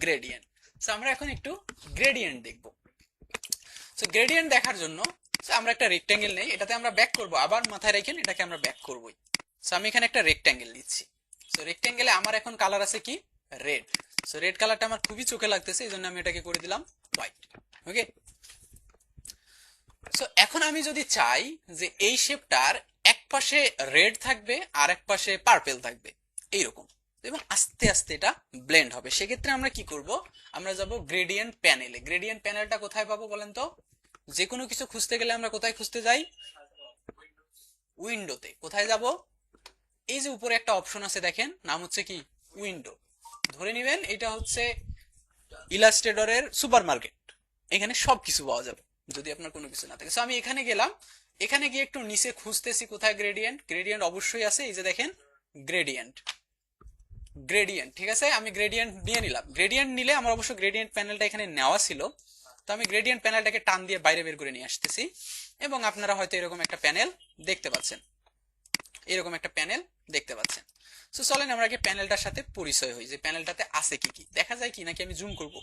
গ্রেডিয়েন্ট। সো আমরা এখন একটু গ্রেডিয়েন্ট দেখব। সো গ্রেডিয়েন্ট দেখার জন্য আমরা একটা রেক্ট্যাঙ্গেল নেই, এটাতে আমরা ব্যাক করব, আবার মাথায় রেখেন এটাকে আমরা ব্যাক করবই। সো আমি এখানে একটা রেক্ট্যাঙ্গেল নিচ্ছি। সো রেক্ট্যাঙ্গেলে আমার এখন কালার আছে কি? রেড। সো রেড কালারটা আমার খুবই চোখে লাগতেছে, এই জন্য আমি এটাকে করে দিলাম হোয়াইট। ওকে, সো এখন আমি যদি চাই যে এই শেপটার এক পাশে রেড থাকবে আর এক পাশে পার্পেল থাকবে এইরকম, এবং আস্তে আস্তে এটা ব্লেন্ড হবে, সেক্ষেত্রে আমরা কি করব? আমরা যাব গ্রেডিয়েন্ট প্যানেলে। গ্রেডিয়েন্ট প্যানেলটা কোথায় পাবো বলেন তো? যে কোনো কিছু খুঁজতে গেলে আমরা কোথায় খুঁজতে যাই? উইন্ডোতে। কোথায় যাব? এই যে উপরে একটা অপশন আছে দেখেন, নাম হচ্ছে কি? উইন্ডো। ধরে নিবেন এটা হচ্ছে ইলাস্ট্রেটরের সুপার মার্কেট, এখানে সবকিছু পাওয়া যাবে যদি আপনার কোনো কিছু না থাকে। সো আমি এখানে গেলাম, এখানে গিয়ে একটু নিচে খুঁজতেছি কোথায় গ্রেডিয়েন্ট। গ্রেডিয়েন্ট অবশ্যই আছে, এই যে দেখেন গ্রেডিয়েন্ট। গ্রেডিয়েন্ট, ঠিক আছে, আমি গ্রেডিয়েন্ট নিয়ে নিলাম। গ্রেডিয়েন্ট নিলে আমার অবশ্য গ্রেডিয়েন্ট প্যানেলটা এখানে নেওয়া ছিল, তো আমি গ্রেডিয়েন্ট প্যানেলটাকে টান দিয়ে বাইরে বের করে নিয়ে আসতেছি, এবং আপনারা হয়তো এরকম একটা প্যানেল দেখতে পাচ্ছেন, এরকম একটা প্যানেল দেখতে পাচ্ছেন। সো চলেন আমরা আগে প্যানেলটার সাথে পরিচয় হই, যে প্যানেলটাতে আছে কি কি দেখা যায় কি, নাকি আমি জুম করব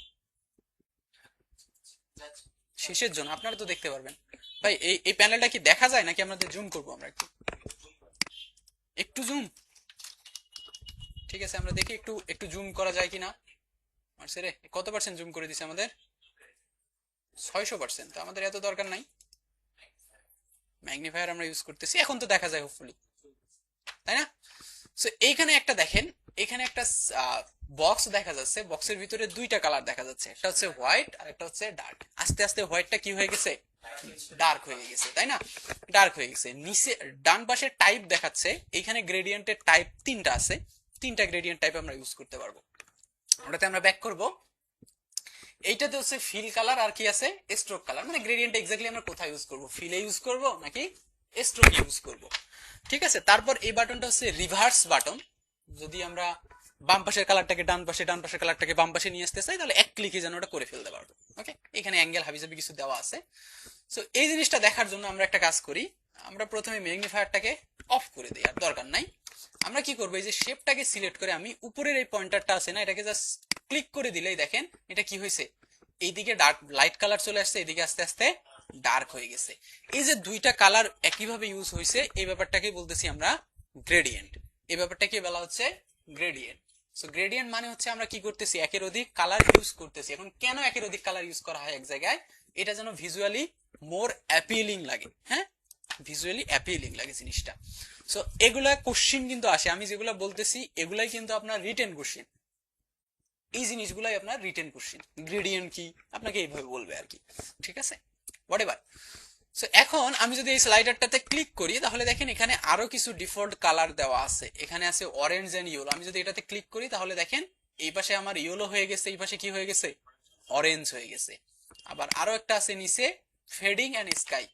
শেষের জন্য? আপনারা তো দেখতে পারবেন। ভাই এই প্যানেলটা কি দেখা যায় নাকি আমাদের জুম করব? আমরা একটু একটু জুম, ঠিক আছে, আমরা দেখি একটু একটু জুম করা যায় কিনা। মারছে রে, কত পার্সেন্ট জুম করে দিছে আমাদের? 600%। তো আমাদের এত দরকার নাই, ম্যাগনিফায়ার আমরা ইউজ করতেছি, এখন তো দেখা যায় হোপফুলি, তাই না? সো এইখানে একটা দেখেন, এখানে একটা বক্স দেখা যাচ্ছে, বক্সের ভিতরে দুইটা কালার দেখা যাচ্ছে, একটা হচ্ছে হোয়াইট আর একটা হচ্ছে ডার্ক। আস্তে আস্তে হোয়াইটটা কি হয়ে গেছে? ডার্ক হয়ে গেছে, তাই না? ডার্ক হয়ে গেছে। নিচে ডান পাশে টাইপ দেখাচ্ছে, এইখানে গ্রেডিয়েন্টের টাইপ 3টা আছে, 3টা গ্রেডিয়েন্ট টাইপ আমরা ইউজ করতে পারবো। ওটাতে আমরা ব্যাক করব। এইটাতে হচ্ছে ফিল কালার আর কি আছে? Stroke colour. মানে গ্রেডিয়েন্ট এক্স্যাক্টলি আমরা কোথায় ইউজ করব, ফিলে ইউজ করব নাকি স্ট্রোক ইউজ করব? ঠিক আছে, তারপর এই বাটনটা হচ্ছে রিভার্স বাটন। যদি আমরা বাম পাশের কালারটাকে ডান পাশে, ডান পাশের কালারটাকে বাম পাশে নিয়ে আসতে চাই, তাহলে এক ক্লিকে যেন ওটা করে ফেলতে পারবো। ওকে, এখানে অ্যাঙ্গেল হাবিজাবি কিছু দেওয়া আছে। সো এই জিনিসটা দেখার জন্য আমরা একটা কাজ করি, আমরা প্রথমে ম্যাগনিফায়ারটাকে অফ করে দিই, আর দরকার নাই। আমরা কি করবো, এই যে শেপটাকে সিলেক্ট করে আমি উপরের এই পয়েন্টারটা আছে না, এটাকে জাস্ট ক্লিক করে দিলেই দেখেন এটা কি হয়েছে, এইদিকে ডার্ক লাইট কালার চলে আসছে, এদিকে আস্তে আস্তে ডার্ক হয়ে গেছে। এই যে দুইটা কালার একইভাবে ইউজ হয়েছে, এই ব্যাপারটাকে বলতেছি আমরা গ্রেডিয়েন্ট। এই ব্যাপারটাকে বলা হচ্ছে গ্রেডিয়েন্ট। সো গ্রেডিয়েন্ট মানে হচ্ছে আমরা কি করতেছি, একের অধিক কালার ইউজ করতেছি। এখন কেন একের অধিক কালার ইউজ করা হয় এক জায়গায়? এটা যেন ভিজুয়ালি মোর অ্যাপিলিং লাগে। হ্যাঁ, ভিজুয়ালি অ্যাপিলিং লাগে জিনিসটা। সো এগুলা কোশ্চিন কিন্তু আসে, আমি যেগুলো বলতেছি এগুলাই কিন্তু আপনার রিটেন কোশ্চিন, এই জিনিসগুলাই আপনার রিটেন কোশ্চিন। গ্রেডিয়েন্ট কি আপনাকে এইভাবে বলবে আর কি, ঠিক আছে? What ever. সো এখন আমি যদি এই স্লাইডারটাতে ক্লিক করি তাহলে দেখেন এখানে আরো কিছু ডিফল্ট কালার দেওয়া আছে, এখানে আছে অরেঞ্জ এন্ড ইয়েলো। আমি যদি এটাতে ক্লিক করি তাহলে দেখেন এই পাশে আমার ইয়েলো হয়ে গেছে, এই পাশে কি হয়ে গেছে, অরেঞ্জ হয়ে গেছে। আবার আরো একটা আছে নিচে ফেডিং এন্ড স্কাই,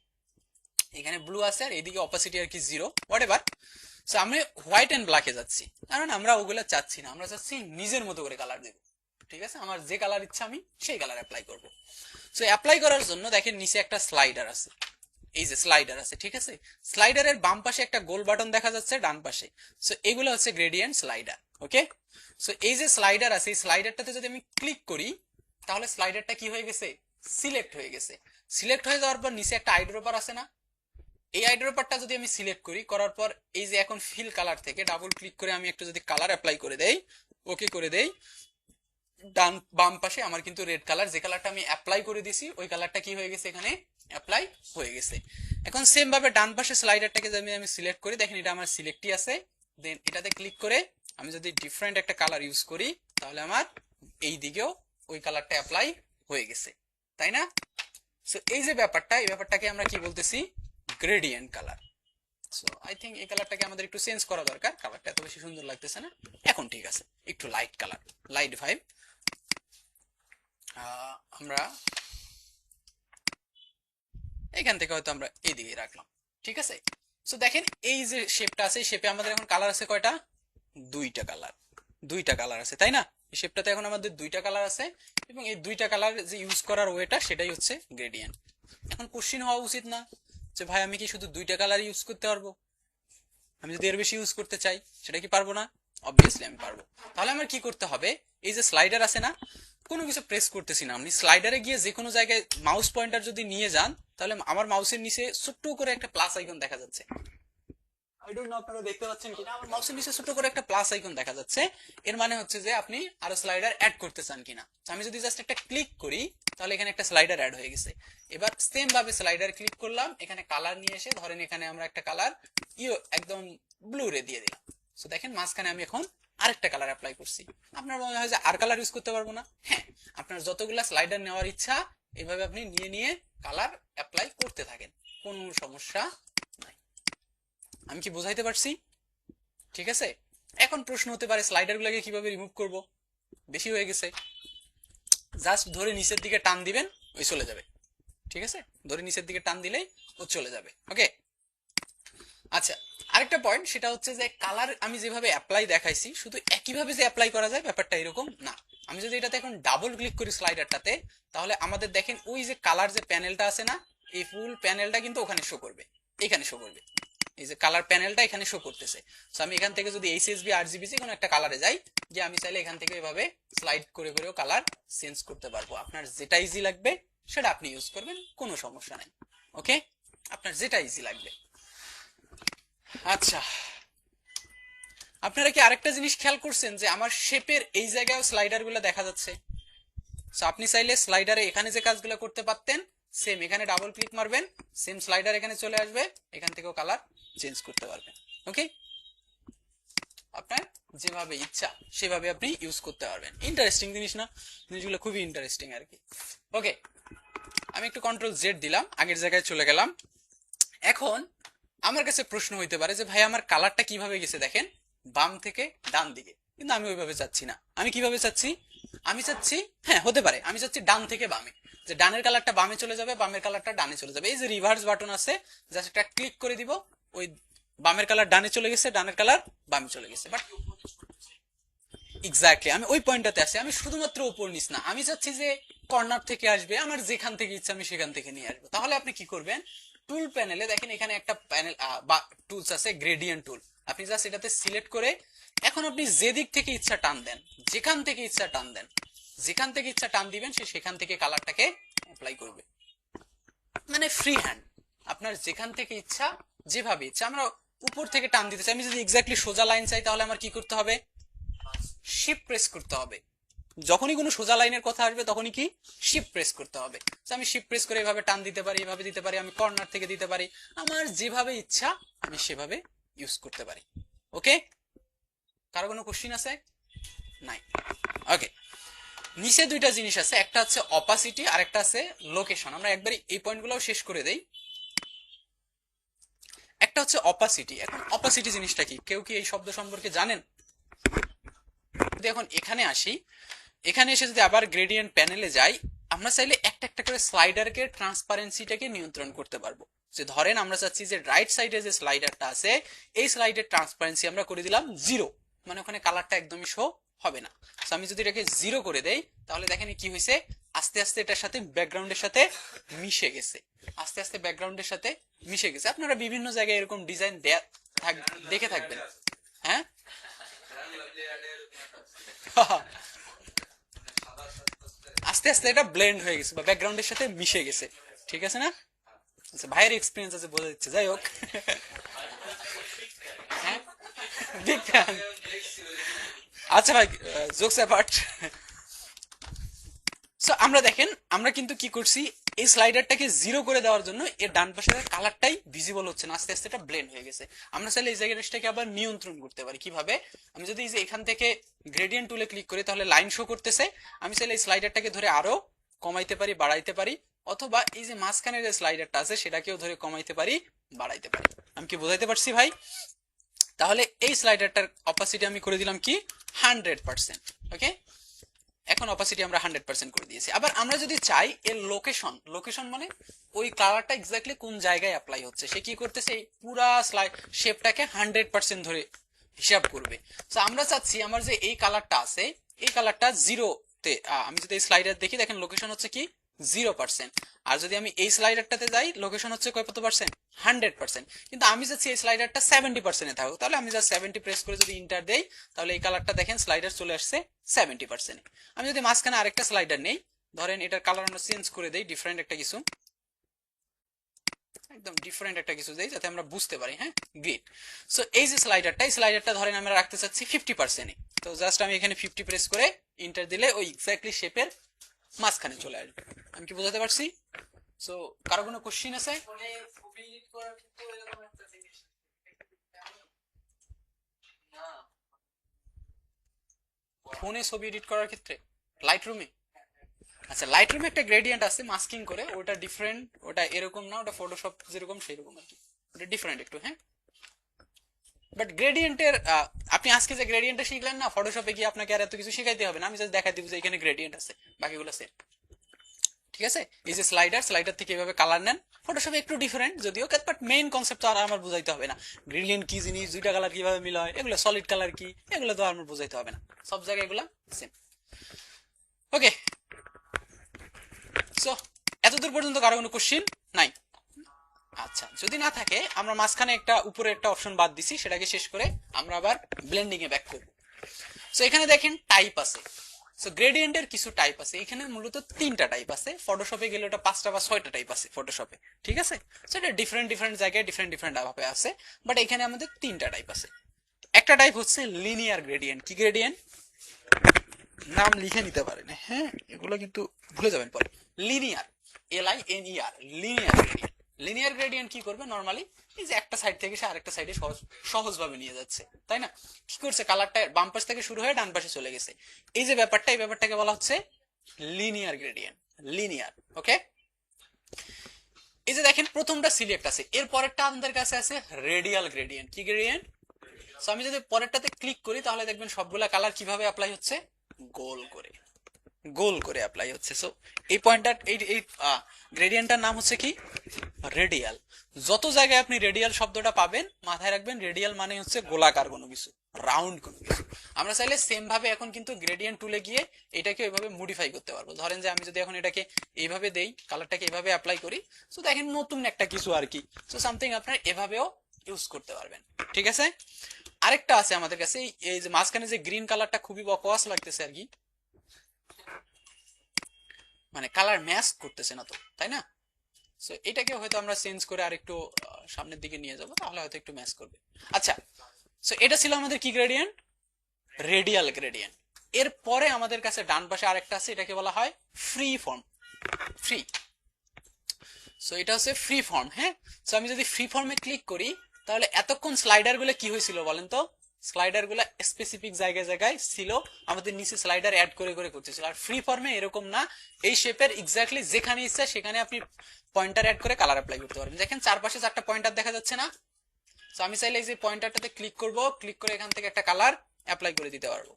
এখানে ব্লু আছে আর এইদিকে অপাসিটি আর কি 0, হোয়াট এভার। সো আমি হোয়াইট এন্ড ব্ল্যাকে যাচ্ছি, কারণ আমরা ওগুলা চাচ্ছি না, আমরা চাচ্ছি নিজের মতো করে কালার দেব। ঠিক আছে, আমার যে কালার ইচ্ছা আমি সেই কালার অ্যাপ্লাই করব। সো অ্যাপ্লাই করার জন্য দেখেন নিচে একটা স্লাইডার আছে, এই যে স্লাইডার আছে, ঠিক আছে। স্লাইডারের বাম পাশে একটা গোল বাটন দেখা যাচ্ছে, ডান পাশে। সো এগুলো হচ্ছে গ্রেডিয়েন্ট স্লাইডার, ওকে। সো এই যে স্লাইডার আছে, এই স্লাইডারটাতে যদি আমি ক্লিক করি তাহলে স্লাইডারটা কি হয়ে গেছে, সিলেক্ট হয়ে গেছে। সিলেক্ট হয়ে যাওয়ার পর নিচে একটা আইড্রপার আছে না, এই আইড্রপারটা যদি আমি সিলেক্ট করি, করার পর এই যে এখন ফিল কালার থেকে ডাবল ক্লিক করে আমি একটু যদি কালার অ্যাপ্লাই করে দেই, ওকে করে দেই, ডান বাম পাশে আমার কিন্তু রেড কালার, যে কালারটা আমি অ্যাপ্লাই করে দিছি ওই কালারটা কি হয়ে গেছে, এখানে অ্যাপ্লাই হয়ে গেছে। এখন সেম ভাবে ডান পাশে স্লাইডারটাকে যদি আমি সিলেক্ট করি, দেখেন এটা আমার সিলেক্টই আছে। দেন এটাতে ক্লিক করে আমি যদি ডিফারেন্ট একটা কালার ইউজ করি তাহলে আমার এই দিকেও ওই কালারটা অ্যাপ্লাই হয়ে গেছে, তাই না? সো এই যে ব্যাপারটা, এই ব্যাপারটাকে আমরা কি বলতেছি, gradient colour. So I think এই কালারটাকে আমাদের একটু চেঞ্জ করা দরকার, কালারটা এত বেশি সুন্দর লাগতেছে না। এখন ঠিক আছে, একটু লাইট কালার, লাইট ভাইব আমরা এখান থেকে হয়তো আমরা এইদিকে রাখলাম, ঠিক আছে। সো দেখেন এই যে শেপটা আছে, এই শেপে আমাদের এখন কালার আছে কয়টা, দুইটা কালার, দুইটা কালার আছে, তাই না? এই শেপটাতে এখন আমাদের দুইটা কালার আছে, এবং এই দুইটা কালার যে ইউজ করার ওয়েটা সেটাই হচ্ছে গ্রেডিয়েন্ট। এখন কোশ্চিন হওয়া উচিত না যে ভাই আমি কি শুধু দুইটা কালার ইউজ করতে পারবো, আমি যদি এর বেশি ইউজ করতে চাই সেটা কি পারবো না? অবভিয়াসলি আমি পারবো। তাহলে আমার কি করতে হবে, এই যে স্লাইডার আছে না, কোনো কিছু প্রেস করতেছি না, আপনি স্লাইডারে গিয়ে যে কোনো জায়গায় মাউস পয়েন্টার যদি নিয়ে যান তাহলে আমার মাউসের নিচে ছোট্ট করে একটা প্লাস আইকন দেখা যাচ্ছে। আই ডোন্ট নো আপনারা দেখতে পাচ্ছেন কিনা, আমার মাউসের নিচে ছোট করে একটা প্লাস আইকন দেখা যাচ্ছে। এর মানে হচ্ছে যে আপনি আরো স্লাইডার অ্যাড করতে চান কিনা। আমি যদি জাস্ট একটা ক্লিক করি তাহলে এখানে একটা স্লাইডার অ্যাড হয়ে গেছে। এবার সেম ভাবে স্লাইডার ক্লিক করলাম, এখানে কালার নিয়ে এসে ধরেন এখানে আমরা একটা কালার একদম ব্লু রে দিয়ে দিলাম। সো দেখেন মাঝখানে আমি এখন আরেকটা কালার অ্যাপ্লাই করছি। আপনার মনে হয় যে আর কালার ইউজ করতে পারবো না? হ্যাঁ, আপনার যতগুলা স্লাইডার নেওয়ার ইচ্ছা এইভাবে আপনি নিয়ে নিয়ে কালার অ্যাপ্লাই করতে থাকেন, কোনো সমস্যা নাই। আমি কি বোঝাইতে পারছি? ঠিক আছে। এখন প্রশ্ন হতে পারে স্লাইডার গুলোকে কিভাবে রিমুভ করব, বেশি হয়ে গেছে। জাস্ট ধরে নিচের দিকে টান দিবেন, ওই চলে যাবে। ঠিক আছে, ধরে নিচের দিকে টান দিলেই ও চলে যাবে। ওকে, আচ্ছা আরেকটা পয়েন্ট, সেটা হচ্ছে যে কালার আমি যেভাবে অ্যাপ্লাই দেখাইছি শুধু একইভাবে যে অ্যাপ্লাই করা যায় ব্যাপারটা এরকম না। আমি যদি এটাতে এখন ডাবল ক্লিক করি স্লাইডারটাতে, তাহলে আমাদের দেখেন ওই যে কালার যে প্যানেলটা আছে না, এই ফুল প্যানেলটা কিন্তু ওখানে শো করবে, এখানে শো করবে। এই যে কালার প্যানেলটা এখানে শো করতেছে। সো আমি এখান থেকে যদি এইচএসবি আরজিবি যে কোনো একটা কালারে যাই, যে আমি চাইলে এখান থেকে এভাবে স্লাইড করে করেও কালার চেঞ্জ করতে পারবো। আপনার যেটা ইজি লাগবে সেটা আপনি ইউজ করবেন, কোনো সমস্যা নাই। ওকে, আপনার যেটা ইজি লাগবে। আচ্ছা, আপনারা কি আরেকটা জিনিস খেয়াল করছেন যে আমার শেপের এই জায়গায় স্লাইডার গুলো দেখা যাচ্ছে? সো আপনি চাইলে স্লাইডারে এখানে যে কাজগুলো করতে পারতেন সেম এখানে ডাবল ক্লিক মারবেন, সেম স্লাইডার এখানে চলে আসবে, এখান থেকেও কালার চেঞ্জ করতে পারবেন। ওকে, আপনার যেভাবে ইচ্ছা সেভাবে আপনি ইউজ করতে পারবেন। ইন্টারেস্টিং জিনিস না, জিনিসগুলো খুবই ইন্টারেস্টিং আর কি। ওকে, আমি একটু কন্ট্রোল জেড দিলাম, আগের জায়গায় চলে গেলাম। এখন আমার কাছে প্রশ্ন হইতে পারে যে ভাই আমার কালারটা কিভাবে গেছে, দেখেন বাম থেকে ডান দিকে, কিন্তু আমি ওইভাবে চাচ্ছি না। আমি কিভাবে চাচ্ছি, আমি চাচ্ছি, হ্যাঁ হতে পারে, আমি চাচ্ছি ডান থেকে বামে, যে ডানের কালারটা বামে চলে যাবে, বামের কালারটা ডানে চলে যাবে। এই যে রিভার্স বাটন আছে, জাস্ট একটা ক্লিক করে দিব, ওই বামের কালার ডানে চলে গেছে, ডানের কালার বামে চলে গেছে। বাট এক্স্যাক্টলি আমি ওই পয়েন্টটাতে আসি, আমি শুধুমাত্র উপর নিচ না, আমি চাচ্ছি যে কর্নার থেকে আসবে, আমার যেখান থেকে ইচ্ছা আমি সেখান থেকে নিয়ে আসবো। তাহলে আপনি কি করবেন, টুল প্যানেলে দেখেন এখানে একটা প্যানেল বা টুলস আছে গ্রেডিয়েন্ট টুল, আপনি জাস্ট এটাতে সিলেক্ট করে এখন আপনি যে দিক থেকে ইচ্ছা টান দেন, যেখান থেকে ইচ্ছা টান দেন, যেখান থেকে ইচ্ছা টান দিবেন সে সেখান থেকে কালারটাকে অ্যাপ্লাই করবে, মানে ফ্রি হ্যান্ড, আপনার যেখান থেকে ইচ্ছা যেভাবে ইচ্ছা। আমরা উপর থেকে টান দিতে চাই, আমি যদি এক্স্যাক্টলি সোজা লাইন চাই তাহলে আমার কি করতে হবে, শিফট প্রেস করতে হবে। যখনই কোনো সোজা লাইনের কথা আসবে তখনই কি শিফট প্রেস করতে হবে। আমি শিফট প্রেস করে এভাবে টান দিতে পারি, এভাবে দিতে পারি, আমি কর্নার থেকে দিতে পারি, আমার যেভাবে ইচ্ছা আমি সেভাবে ইউজ করতে পারি। ওকে, কারো কোনো কোশ্চিন আছে? নাই। ওকে, নিচে দুইটা জিনিস আছে, একটা হচ্ছে অপাসিটি আর একটা আছে লোকেশন। আমরা একবারই এই পয়েন্টগুলোও শেষ করে দেই। একটা হচ্ছে অপাসিটি। এখন অপাসিটি জিনিসটা কি, কেউ কি এই শব্দ সম্পর্কে জানেন? যদি এখন এখানে আসি, এখানে এসে যদি আবার গ্রেডিয়েন্ট প্যানেলে যাই, আমরা চাইলে একটা একটা করে স্লাইডারকে ট্রান্সপারেন্সিটাকে নিয়ন্ত্রণ করতে পারবো। যে ধরেন আমরা চাচ্ছি যে রাইট সাইডে যে স্লাইডারটা আছে এই স্লাইডের ট্রান্সপারেন্সি আমরা করে দিলাম 0, মানে ওখানে কালারটা একদমই শো হবে না। তো আমি যদি এটাকে 0 করে দেই, তাহলে দেখেন কি হয়েছে, আস্তে আস্তে এটার সাথে ব্যাকগ্রাউন্ডের সাথে মিশে গেছে, আস্তে আস্তে ব্যাকগ্রাউন্ডের সাথে মিশে গেছে। আপনারা বিভিন্ন জায়গায় এরকম ডিজাইন দেখে থাকবেন। হ্যাঁ আস্তে আস্তে এটা ব্লেন্ড হয়ে গেছে বা ব্যাকগ্রাউন্ডের সাথে মিশে গেছে, ঠিক আছে না? আচ্ছা, ভাইয়ের এক্সপিরিয়েন্স আছে বোঝা যাচ্ছে। যাই হোক, হ্যাঁ বিগ ফ্যান। আচ্ছা ভাই, জোকস অ্যাপার্ট। সো আমরা দেখেন, আমরা কিন্তু কি করছি, এই স্লাইডারটাকে 0 করে দেওয়ার জন্য এর ডান পাশের কালারটাই ভিজিবল হচ্ছে না, আস্তে আস্তে এটা ব্লেন্ড হয়ে গেছে। আমরা চাইলে এই জায়গাটাকে আবার নিয়ন্ত্রণ করতে পারি। কিভাবে? আমি যদি এই যে এখান থেকে গ্রেডিয়েন্ট টুলে ক্লিক করি, তাহলে লাইন শো করতেছে। আমি চাইলে এই স্লাইডারটাকে ধরে আরো কমাইতে পারি, বাড়াইতে পারি, অথবা এই যে মাঝখানে যে স্লাইডারটা আছে সেটাকেও ধরে কমাইতে পারি, বাড়াইতে পারি। আমি কি বোঝাইতে পারছি ভাই? তাহলে এই স্লাইডারটার অপাসিটি আমি করে দিলাম কি 100%। ওকে, এখন অপাসিটি আমরা 100% করে দিয়েছি। আবার আমরা যদি চাই এর লোকেশন, লোকেশন মানে ওই কালারটা এক্স্যাক্টলি কোন জায়গায় অ্যাপ্লাই হচ্ছে, সে কি করতেছে এই পুরা স্লাইড শেপটাকে 100% ধরে হিসাব করবে। তো আমরা চাচ্ছি আমার যে এই কালারটা আছে এই কালারটা 0-তে, আমি যদি এই স্লাইডার দেখি, দেখেন লোকেশন হচ্ছে কি 0%। আর যদি আমি এই স্লাইডারটাতে যাই, লোকেশন হচ্ছে কত পার্সেন্ট? 100%। কিন্তু আমি চাচ্ছি এই স্লাইডারটা 70%-এ থাকুক, তাহলে আমি যা 70 প্রেস করে যদি ইন্টার দেই, তাহলে এই কালারটা দেখেন স্লাইডার চলে আসছে 70%-এ। আমি যদি মাঝখানে আরেকটা স্লাইডার নেই, ধরেন এটার কালার আমরা চেঞ্জ করে দেই, ডিফারেন্ট একটা কিছু, একদম ডিফারেন্ট একটা কিছু দেই যাতে আমরা বুঝতে পারি। হ্যাঁ, গ্রেট। সো এই যে স্লাইডারটা, এই স্লাইডারটা ধরেন আমরা রাখতে চাচ্ছি 50%-এ। তো জাস্ট আমি এখানে 50 প্রেস করে ইন্টার দিলে ওই এক্স্যাক্টলি শেপের মাঝখানে চলে আসবে। আমি কি বোঝাতে পারছি? সো কারো কোনো কোশ্চিন আছে? ফোনে ছবি এডিট করার ক্ষেত্রে লাইট রুমে? আচ্ছা, লাইট রুমে একটা গ্রেডিয়েন্ট আছে মাস্কিং করে, ওটা ডিফারেন্ট, ওটা এরকম না, ওটা ফটোশপ যেরকম সেরকম আর কি, ওটা ডিফারেন্ট একটু। হ্যাঁ, বাট গ্রেডিয়েন্টের আপনি আজকে যে গ্রেডিয়েন্টটা শিখলেন না, ফটোশপে গিয়ে আপনাকে আর এত কিছু শিখাইতে হবে না, আমি জাস্ট দেখাই দিব যে এখানে গ্রেডিয়েন্ট আছে, বাকিগুলো সেম। ঠিক আছে, এই যে স্লাইডার, স্লাইডার থেকে এভাবে কালার নেন। ফটোশপে একটু ডিফারেন্ট যদিও, বাট মেইন কনসেপ্ট তো আর আমার বুঝাইতে হবে না। গ্রেডিয়েন্ট কি জিনিস, দুইটা কালার কিভাবে মিল হয়, এগুলো সলিড কালার কি, এগুলো তো আমার বুঝাইতে হবে না, সব জায়গায় এগুলো সেম। ওকে, সো এতদূর পর্যন্ত কারো কোনো কোশ্চিন নাই? আচ্ছা, যদি না থাকে আমরা মাঝখানে একটা উপরে একটা অপশন বাদ দিছি, সেটাকে শেষ করে আমরা আবার ব্লেন্ডিং এ ব্যাক করব। সো এখানে দেখেন টাইপ আছে। সো গ্রেডিয়েন্টের কিছু টাইপ আছে, এখানে মূলত 3টা টাইপ আছে। ফটোশপে গেলে ওটা 5টা বা 6টা টাইপ আছে ফটোশপে, ঠিক আছে? সো এটা ডিফারেন্ট ডিফারেন্ট জায়গায় ডিফারেন্ট ডিফারেন্ট ভাবে আছে, বাট এখানে আমাদের 3টা টাইপ আছে। একটা টাইপ হচ্ছে লিনিয়ার গ্রেডিয়েন্ট। কি গ্রেডিয়েন্ট? নাম লিখে নিতে পারেন, হ্যাঁ, এগুলো কিন্তু ভুলে যাবেন পরে। Linear, LINER, linear gradient. Linear gradient কি করবে নরমালি, এই যে একটা সাইড থেকে সে আরেকটা সাইডে সহজভাবে নিয়ে যাচ্ছে, তাই না? কি করছে, কালারটা বাম পাশ থেকে শুরু হয়ে ডান পাশে চলে গেছে। এই যে ব্যাপারটা, এই ব্যাপারটাকে বলা হচ্ছে লিনিয়ার গ্রেডিয়েন্ট, লিনিয়ার। ওকে, এই যে দেখেন প্রথমটা সিলেক্ট আছে, এর পরেরটা আমাদের কাছে আছে রেডিয়াল গ্রেডিয়েন্ট। কি গ্রেডিয়েন্ট? সো আমি যদি পরেরটাতে ক্লিক করি, তাহলে দেখবেন সবগুলা কালার কিভাবে অ্যাপ্লাই হচ্ছে, গোল করে, গোল করে অ্যাপ্লাই হচ্ছে। সো এই পয়েন্টটা, এই গ্রেডিয়েন্টটার নাম হচ্ছে কি, রেডিয়াল। যত জায়গায় আপনি রেডিয়াল শব্দটা পাবেন, মাথায় রাখবেন রেডিয়াল মানে হচ্ছে গোলাকার কোনো কিছু, রাউন্ড কোনো কিছু। আমরা চাইলে সেম ভাবে এখন কিন্তু গ্রেডিয়েন্ট টুলে গিয়ে এটাকে ওইভাবে মডিফাই করতে পারবো। ধরেন যে আমি যদি এখন এটাকে এইভাবে দেই, কালারটাকে এইভাবে অ্যাপ্লাই করি, সো দেখেন নতুন একটা কিছু আর কি। সো সামথিং আপনার এভাবেও ইউজ করতে পারবেন, ঠিক আছে? আরেকটা আছে আমাদের কাছে, এই যে মাঝখানে যে গ্রিন কালারটা খুবই বকওয়াস লাগতেছে আর কি, মানে কালার ম্যাচ করতেছে না তো, তাই না? সো এটাকে হয়তো আমরা চেঞ্জ করে আরেকটু সামনের দিকে নিয়ে যাব, তাহলে হয়তো একটু ম্যাচ করবে। আচ্ছা, সো এটা ছিল আমাদের কি গ্রেডিয়েন্ট, রেডিয়াল গ্রেডিয়েন্ট। এরপরে আমাদের কাছে ডান পাশে আরেকটা আছে, এটাকে বলা হয় ফ্রি ফর্ম, ফ্রি। সো এটা হচ্ছে ফ্রি ফর্ম। হ্যাঁ, সো আমি যদি ফ্রি ফর্মে ক্লিক করি, তাহলে এতক্ষণ স্লাইডার গুলো কি হয়েছিল বলেন তো, স্লাইডার গুলা স্পেসিফিক জায়গায় জায়গায় ছিল, আমাদের নিচে স্লাইডার অ্যাড করে করে করতেছিল। আর ফ্রি ফর্মে এরকম না, এই শেপের এক্স্যাক্টলি যেখানে ইচ্ছা সেখানে আপনি পয়েন্টার অ্যাড করে কালার অ্যাপ্লাই করতে পারবেন। দেখেন চারপাশে 4টা পয়েন্টার দেখা যাচ্ছে না? তো আমি চাইলে এই যে পয়েন্টারটাতে ক্লিক করব, ক্লিক করে এখান থেকে একটা কালার অ্যাপ্লাই করে দিতে পারবো।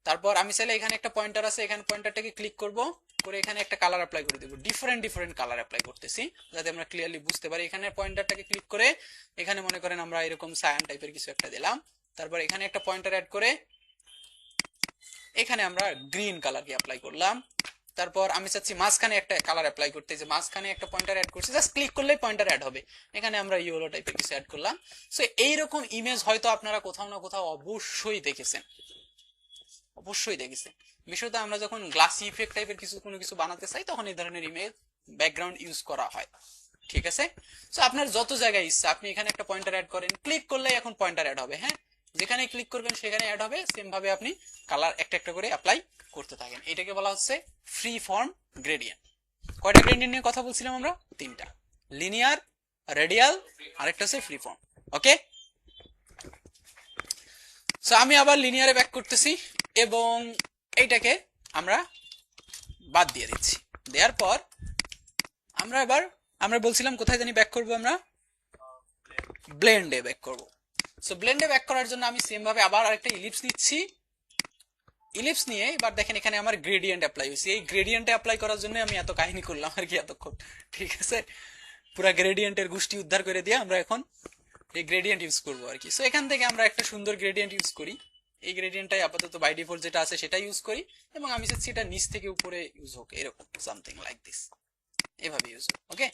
তারপর আমি চাইলে এখানে একটা পয়েন্টার আছে, এখানে পয়েন্টারটাকে ক্লিক করব, করে এখানে একটা কালার অ্যাপ্লাই করে দেব। ডিফারেন্ট ডিফারেন্ট কালার অ্যাপ্লাই করতেছি যাতে আমরা ক্লিয়ারলি বুঝতে পারি। এখানে পয়েন্টারটাকে ক্লিক করে এখানে মনে করেন আমরা এরকম সায়ান টাইপের কিছু একটা দিলাম। তারপর এখানে একটা পয়েন্টার অ্যাড করে এখানে আমরা গ্রিন কালার কি অ্যাপ্লাই করলাম। তারপর আমি চাচ্ছি মাঝখানে একটা কালার অ্যাপ্লাই করতে, যে মাঝখানে একটা পয়েন্টার অ্যাড করছি, জাস্ট ক্লিক করলেই পয়েন্টার অ্যাড হবে। এখানে আমরা ইয়েলো টাইপের কিছু অ্যাড করলাম। সো এইরকম ইমেজ হয়তো আপনারা কোথাও না কোথাও অবশ্যই দেখেছেন, অবশ্যই দেখেছেন। বিশেষত আমরা যখন গ্লাসি ইফেক্ট টাইপের কোনো কিছু বানাতে চাই তখন এই ধরনের ইমেজ ব্যাকগ্রাউন্ড ইউজ করা হয়, ঠিক আছে? সো আপনার যত জায়গায় ইচ্ছা আপনি এখানে একটা পয়েন্টার অ্যাড করেন, ক্লিক করলেই এখন পয়েন্টার অ্যাড হবে। হ্যাঁ, যেখানে ক্লিক করবেন সেখানে অ্যাড হবে। সেম ভাবে আপনি কালার একটা একটা করে অ্যাপ্লাই করতে থাকেন। এটাকে বলা হচ্ছে ফ্রি ফর্ম গ্রেডিয়েন্ট। কয়টা গ্রেডিয়েন্ট নিয়ে কথা বলছিলাম আমরা? 3টা, লিনিয়ার, রেডিয়াল, আরেকটা হচ্ছে ফ্রি ফর্ম। ওকে, সো আমি আবার লিনিয়ারে ব্যাক করতেছি এবং এইটাকে আমরা বাদ দিয়ে দিচ্ছি। দেওয়ার পর আমরা বলছিলাম কোথায় জানি ব্যাক করব, আমরা ব্লেন্ডে ব্যাক করব। সো ব্লেন্ডে ব্যাক করার জন্য আমি সেম ভাবে আবার আরেকটা ইলিপস নিচ্ছি। ইলিপস নিয়ে এবার দেখেন এখানে আমার গ্রেডিয়েন্ট অ্যাপ্লাই হয়েছে। এই গ্রেডিয়েন্টে অ্যাপ্লাই করার জন্য আমি এত কাহিনী করলাম আর কি এতক্ষণ, ঠিক আছে? পুরা গ্রেডিয়েন্টের গোষ্ঠী উদ্ধার করে দিয়ে আমরা এখন এই গ্রেডিয়েন্ট ইউজ করবো আর কি। সো এখান থেকে আমরা একটা সুন্দর গ্রেডিয়েন্ট ইউজ করি। এই গ্রেডিয়েন্টটাই আপাতত বাই ডিফল্ট যেটা আছে সেটা ইউজ করি এবং আমি চাচ্ছি এটা নিচ থেকে উপরে ইউজ হোক, এরকম সামথিং লাইক দিস, এভাবে ইউজ হোক। ওকে,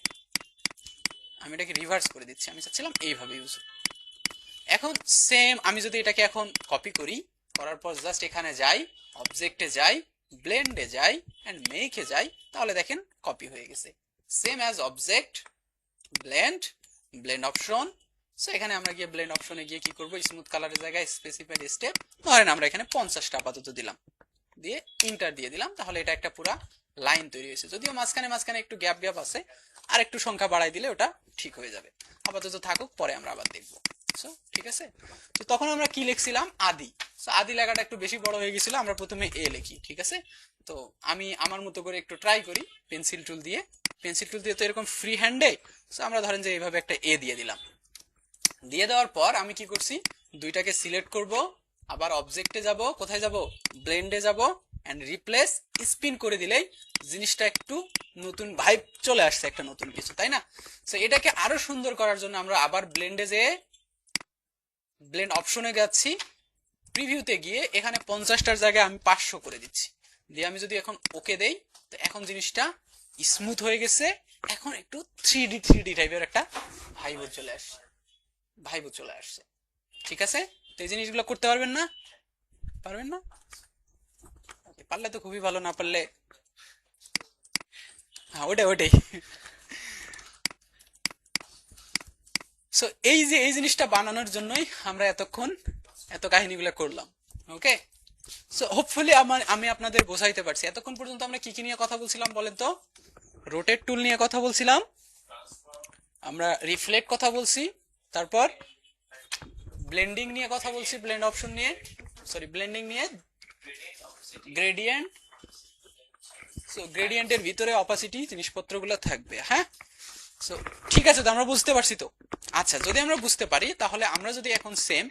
আমি এটাকে রিভার্স করে দিচ্ছি, আমি চাচ্ছিলাম এইভাবে ইউজ হোক। এখন সেম আমি যদি এটাকে এখন কপি করি, করার পর জাস্ট এখানে যাই, অবজেক্টে যাই, ব্লেন্ডে যাই এন্ড মেকে যাই, তাহলে দেখেন কপি হয়ে গেছে। Same as object, blend, blend option. So এখানে আমরা গিয়ে ব্লেন্ড অপশনে গিয়ে কি করব, স্মুথ কালারের জায়গায় স্পেসিফাইড স্টেপ ধরেন আমরা এখানে 50টা আপাতত দিলাম, দিয়ে ইন্টার দিয়ে দিলাম, তাহলে এটা একটা পুরা লাইন তৈরি হয়েছে। যদিও মাঝখানে মাঝখানে একটু গ্যাপ গ্যাপ আছে, আর একটু সংখ্যা বাড়াই দিলে ওটা ঠিক হয়ে যাবে। আপাতত থাকুক, পরে আমরা আবার দেখবো। সো ঠিক আছে, তো তখন আমরা কি লিখছিলাম, আদি। সো আদি লেখাটা একটু বেশি বড় হয়ে গেছিল, আমরা প্রথমে এ লিখি, ঠিক আছে? তো আমি আমার মতো করে একটু ট্রাই করি পেন্সিল টুল দিয়ে। পেন্সিল টুল দিয়ে তো এরকম ফ্রি হ্যান্ডে, সো আমরা ধরেন যে এইভাবে একটা এ দিয়ে দিলাম। দিয়ে দেওয়ার পর আমি কি করছি, দুইটাকে সিলেক্ট করব, আবার অবজেক্টে যাব, কোথায় যাব, ব্লেন্ডে যাব এন্ড রিপ্লেস, স্পিন করে দিলেই জিনিসটা একটু নতুন ভাইব চলে আসছে, একটা নতুন কিছু, তাই না? সো এটাকে আরো সুন্দর করার জন্য আমরা আবার ব্লেন্ডে যেয়ে ব্লেন্ড অপশনে যাচ্ছি, প্রিভিউতে গিয়ে এখানে 50টার জায়গায় আমি 500 করে দিচ্ছি। দিয়ে আমি যদি এখন ওকে দেই, তো এখন জিনিসটা স্মুথ হয়ে গেছে। এখন একটু 3D টাইপের একটা ভাইব চলে আসছে, ঠিক আছে? তো এই জিনিসগুলো করতে পারবেন না? পারবেন না? পারলে তো খুবই ভালো, না পারলে হ্যাঁ ওটাই। সো এই যে এই জিনিসটা বানানোর জন্যই আমরা এতক্ষণ এত কাহিনীগুলো করলাম। ওকে, সো হোপফুলি আমি আপনাদের বোঝাইতে পারছি। এতক্ষণ পর্যন্ত আমরা কি কি নিয়ে কথা বলছিলাম বলেন তো? রোটেট টুল নিয়ে কথা বলছিলাম, আমরা রিফ্লেক্ট কথা বলছি, তারপর ব্লেন্ডিং নিয়ে কথা বলছি, ব্লেন্ড অপশন নিয়ে, সরি ব্লেন্ডিং নিয়ে, গ্রেডিয়েন্ট। সো গ্রেডিয়েন্টের ভিতরে অপাসিটি জিনিসপত্রগুলো থাকবে। হ্যাঁ, সো ঠিক আছে, তো আমরা বুঝতে পারছি তো? আচ্ছা, যদি আমরা বুঝতে পারি তাহলে আমরা যদি এখন সেম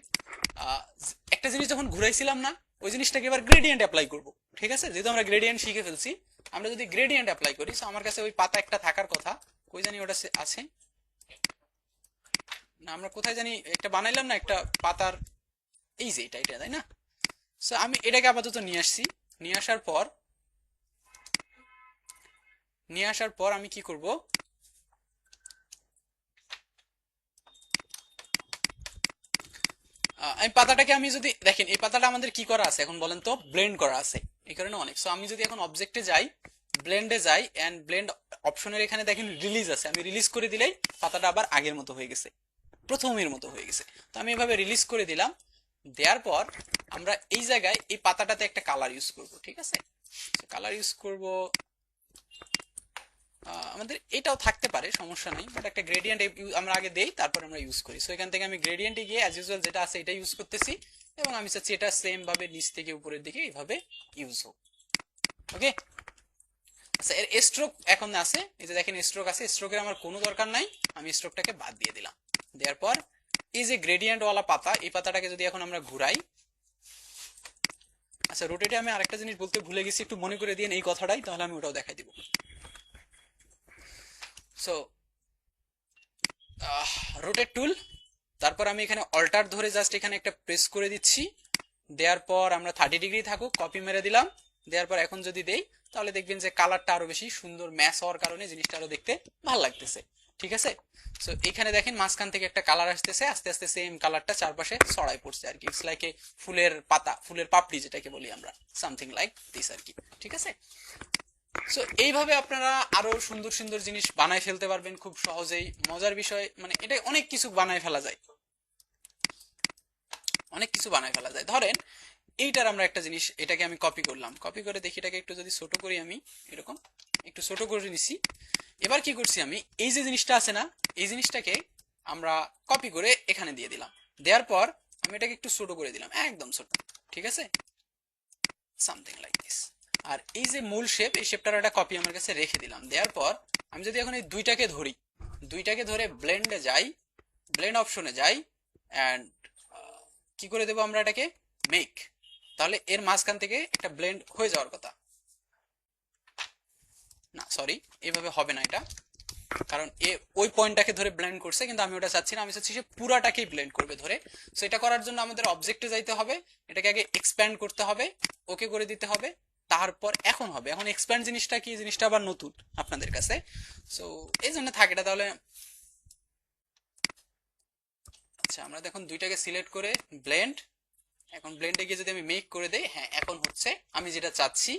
একটা জিনিস যখন ঘুরাইছিলাম না, ওই জিনিসটাকে এবার গ্রেডিয়েন্ট অ্যাপ্লাই করব, ঠিক আছে? যেহেতু আমরা গ্রেডিয়েন্ট শিখে ফেলছি, আমরা যদি গ্রেডিয়েন্ট অ্যাপ্লাই করি, সো আমার কাছে ওই পাতা একটা থাকার কথা, কই জানি ওটা আছে না, আমরা কোথায় জানি একটা বানাইলাম না একটা পাতার, এই যে এটা তাই না? সো আমি এটাকে আপাতত নিয়ে আসছি। নিয়ে আসার পর আমি কি করব, আমি পাতাটাকে আমি যদি দেখেন, এই পাতাটা আমাদের কি করা আছে এখন বলেন তো, ব্লেন্ড করা আছে, এই কারণে অনেক। সো আমি যদি এখন অবজেক্টে যাই, ব্লেন্ডে যাই এন্ড ব্লেন্ড অপশনের এখানে দেখেন রিলিজ আছে, আমি রিলিজ করে দিলেই পাতাটা আবার আগের মতো হয়ে গেছে, প্রথমের মতো হয়ে গেছে। তো আমি এভাবে রিলিজ করে দিলাম। দেওয়ার পর আমরা এই জায়গায় এই পাতাটাতে একটা কালার ইউজ করব, ঠিক আছে? কালার ইউজ করব, আমাদের এটাও থাকতে পারে, সমস্যা নাই, বাট একটা গ্রেডিয়েন্ট আমরা আগে দেই, তারপর আমরা ইউজ করি। সো এখান থেকে আমি গ্রেডিয়েন্টে গিয়ে অ্যাজ ইউজুয়াল যেটা আছে এটা ইউজ করতেছি, এবং আমি চাচ্ছি এটা সেম ভাবে নিচ থেকে উপরের দিকে এইভাবে ইউজ হোক। ওকে, আচ্ছা এর স্ট্রোক এখন আছে, এই যে দেখেন স্ট্রোক আছে, স্ট্রোকের আমার কোনো দরকার নাই, আমি স্ট্রোকটাকে বাদ দিয়ে দিলাম। দেওয়ার পর এই যে গ্রেডিয়েন্ট ওয়ালা পাতা, এই পাতাটাকে যদি এখন আমরা ঘুরাই, আচ্ছা রোটেটে আমি আরেকটা জিনিস বলতে ভুলে গেছি, একটু মনে করে দিন এই কথাটাই, তাহলে আমি ওটাও দেখাই দিব। সো রোটেট টুল, তারপর আমি এখানে অল্টার ধরে জাস্ট এখানে একটা প্রেস করে দিচ্ছি, দেওয়ার পর আমরা 30 ডিগ্রি থাকুক কপি মেরে দিলাম। দেওয়ার পর এখন যদি দেই, তাহলে দেখবেন যে কালারটা আরো বেশি সুন্দর ম্যাচ হওয়ার কারণে জিনিসটা আরো দেখতে ভালো লাগতেছে। ঠিক আছে, সো এখানে দেখেন মাঝখান থেকে একটা কালার আসতেছে, আস্তে আস্তে সেম কালারটা চারপাশে ছড়াই পড়ছে আর কি। ইটস লাইক এ ফুলের পাতা, ফুলের পাপড়ি যেটাকে বলি আমরা, সামথিং লাইক দিস আর কি। ঠিক আছে, সো এইভাবে আপনারা আরো সুন্দর সুন্দর জিনিস বানায় ফেলতে পারবেন খুব সহজেই। মজার বিষয় মানে এটা অনেক কিছু বানায় ফেলা যায়, অনেক কিছু বানায় ফেলা যায়। ধরেন এইটার আমরা একটা জিনিস, এটাকে আমি কপি করলাম, কপি করে দেখি এটাকে একটু যদি ছোট করি, আমি এরকম একটু ছোট করে নিছি। এবার কি করছি আমি, এই যে জিনিসটা আছে না, এই জিনিসটাকে আমরা কপি করে এখানে দিয়ে দিলাম। দেওয়ার পর আমি এটাকে একটু ছোট করে দিলাম, একদম ছোট। ঠিক আছে, সামথিং লাইক দিস। আর এই যে মূল শেপ, এই শেপটার একটা কপি আমার কাছে রেখে দিলাম। দেওয়ার পর আমি যদি এখন এই দুইটাকে ধরি, দুইটাকে ধরে ব্লেন্ডে যাই, ব্লেন্ড অপশনে যাই, অ্যান্ড কি করে দেবো আমরা এটাকে মেক, তাহলে এর মাঝখান থেকে একটা ব্লেন্ড হয়ে যাওয়ার কথা। না সরি, এভাবে হবে না এটা, কারণ এ ওই পয়েন্টটাকে ধরে ব্লেন্ড করছে, কিন্তু আমি ওটা চাচ্ছি না, আমি চাচ্ছি সে পুরাটাকেই ব্লেন্ড করবে ধরে। সো এটা করার জন্য আমাদের অবজেক্টে যাইতে হবে, এটাকে আগে এক্সপ্যান্ড করতে হবে, ওকে করে দিতে হবে, তারপর এখন হবে। এখন এক্সপ্যান্ড জিনিসটা কি, জিনিসটা আবার নতুন আপনাদের কাছে, সো এই জন্য থাকে এটা। তাহলে আচ্ছা আমরা দেখুন দুইটাকে সিলেক্ট করে ব্লেন্ড, এখন ব্লেন্ডে গিয়ে যদি আমি মেক করে দেই, হ্যাঁ এখন হচ্ছে আমি যেটা চাচ্ছি।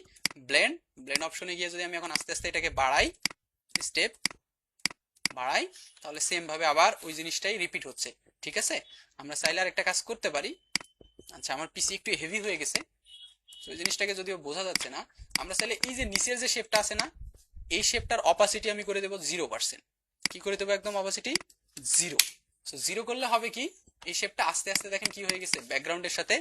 ব্লেন্ড, ব্লেন্ড অপশনে গিয়ে যদি আমি এখন আস্তে আস্তে এটাকে বাড়াই, স্টেপ বাড়াই, তাহলে সেম ভাবে আবার ওই জিনিসটাই রিপিট হচ্ছে। ঠিক আছে, আমরা চাইলে আর একটা কাজ করতে পারি। আচ্ছা আমার পিসি একটু হেভি হয়ে গেছে, ওই জিনিসটাকে যদিও বোঝা যাচ্ছে না, আমরা চাইলে এই যে নিচের যে শেপটা আছে না, এই শেপটার অপাসিটি আমি করে দেবো 0%। কি করে দেবো, একদম অপাসিটি 0। সো 0 করলে হবে কি, এই শেপটা আস্তে আস্তে দেখেন কি হয়ে গেছে, ব্যাকগ্রাউন্ডের সাথে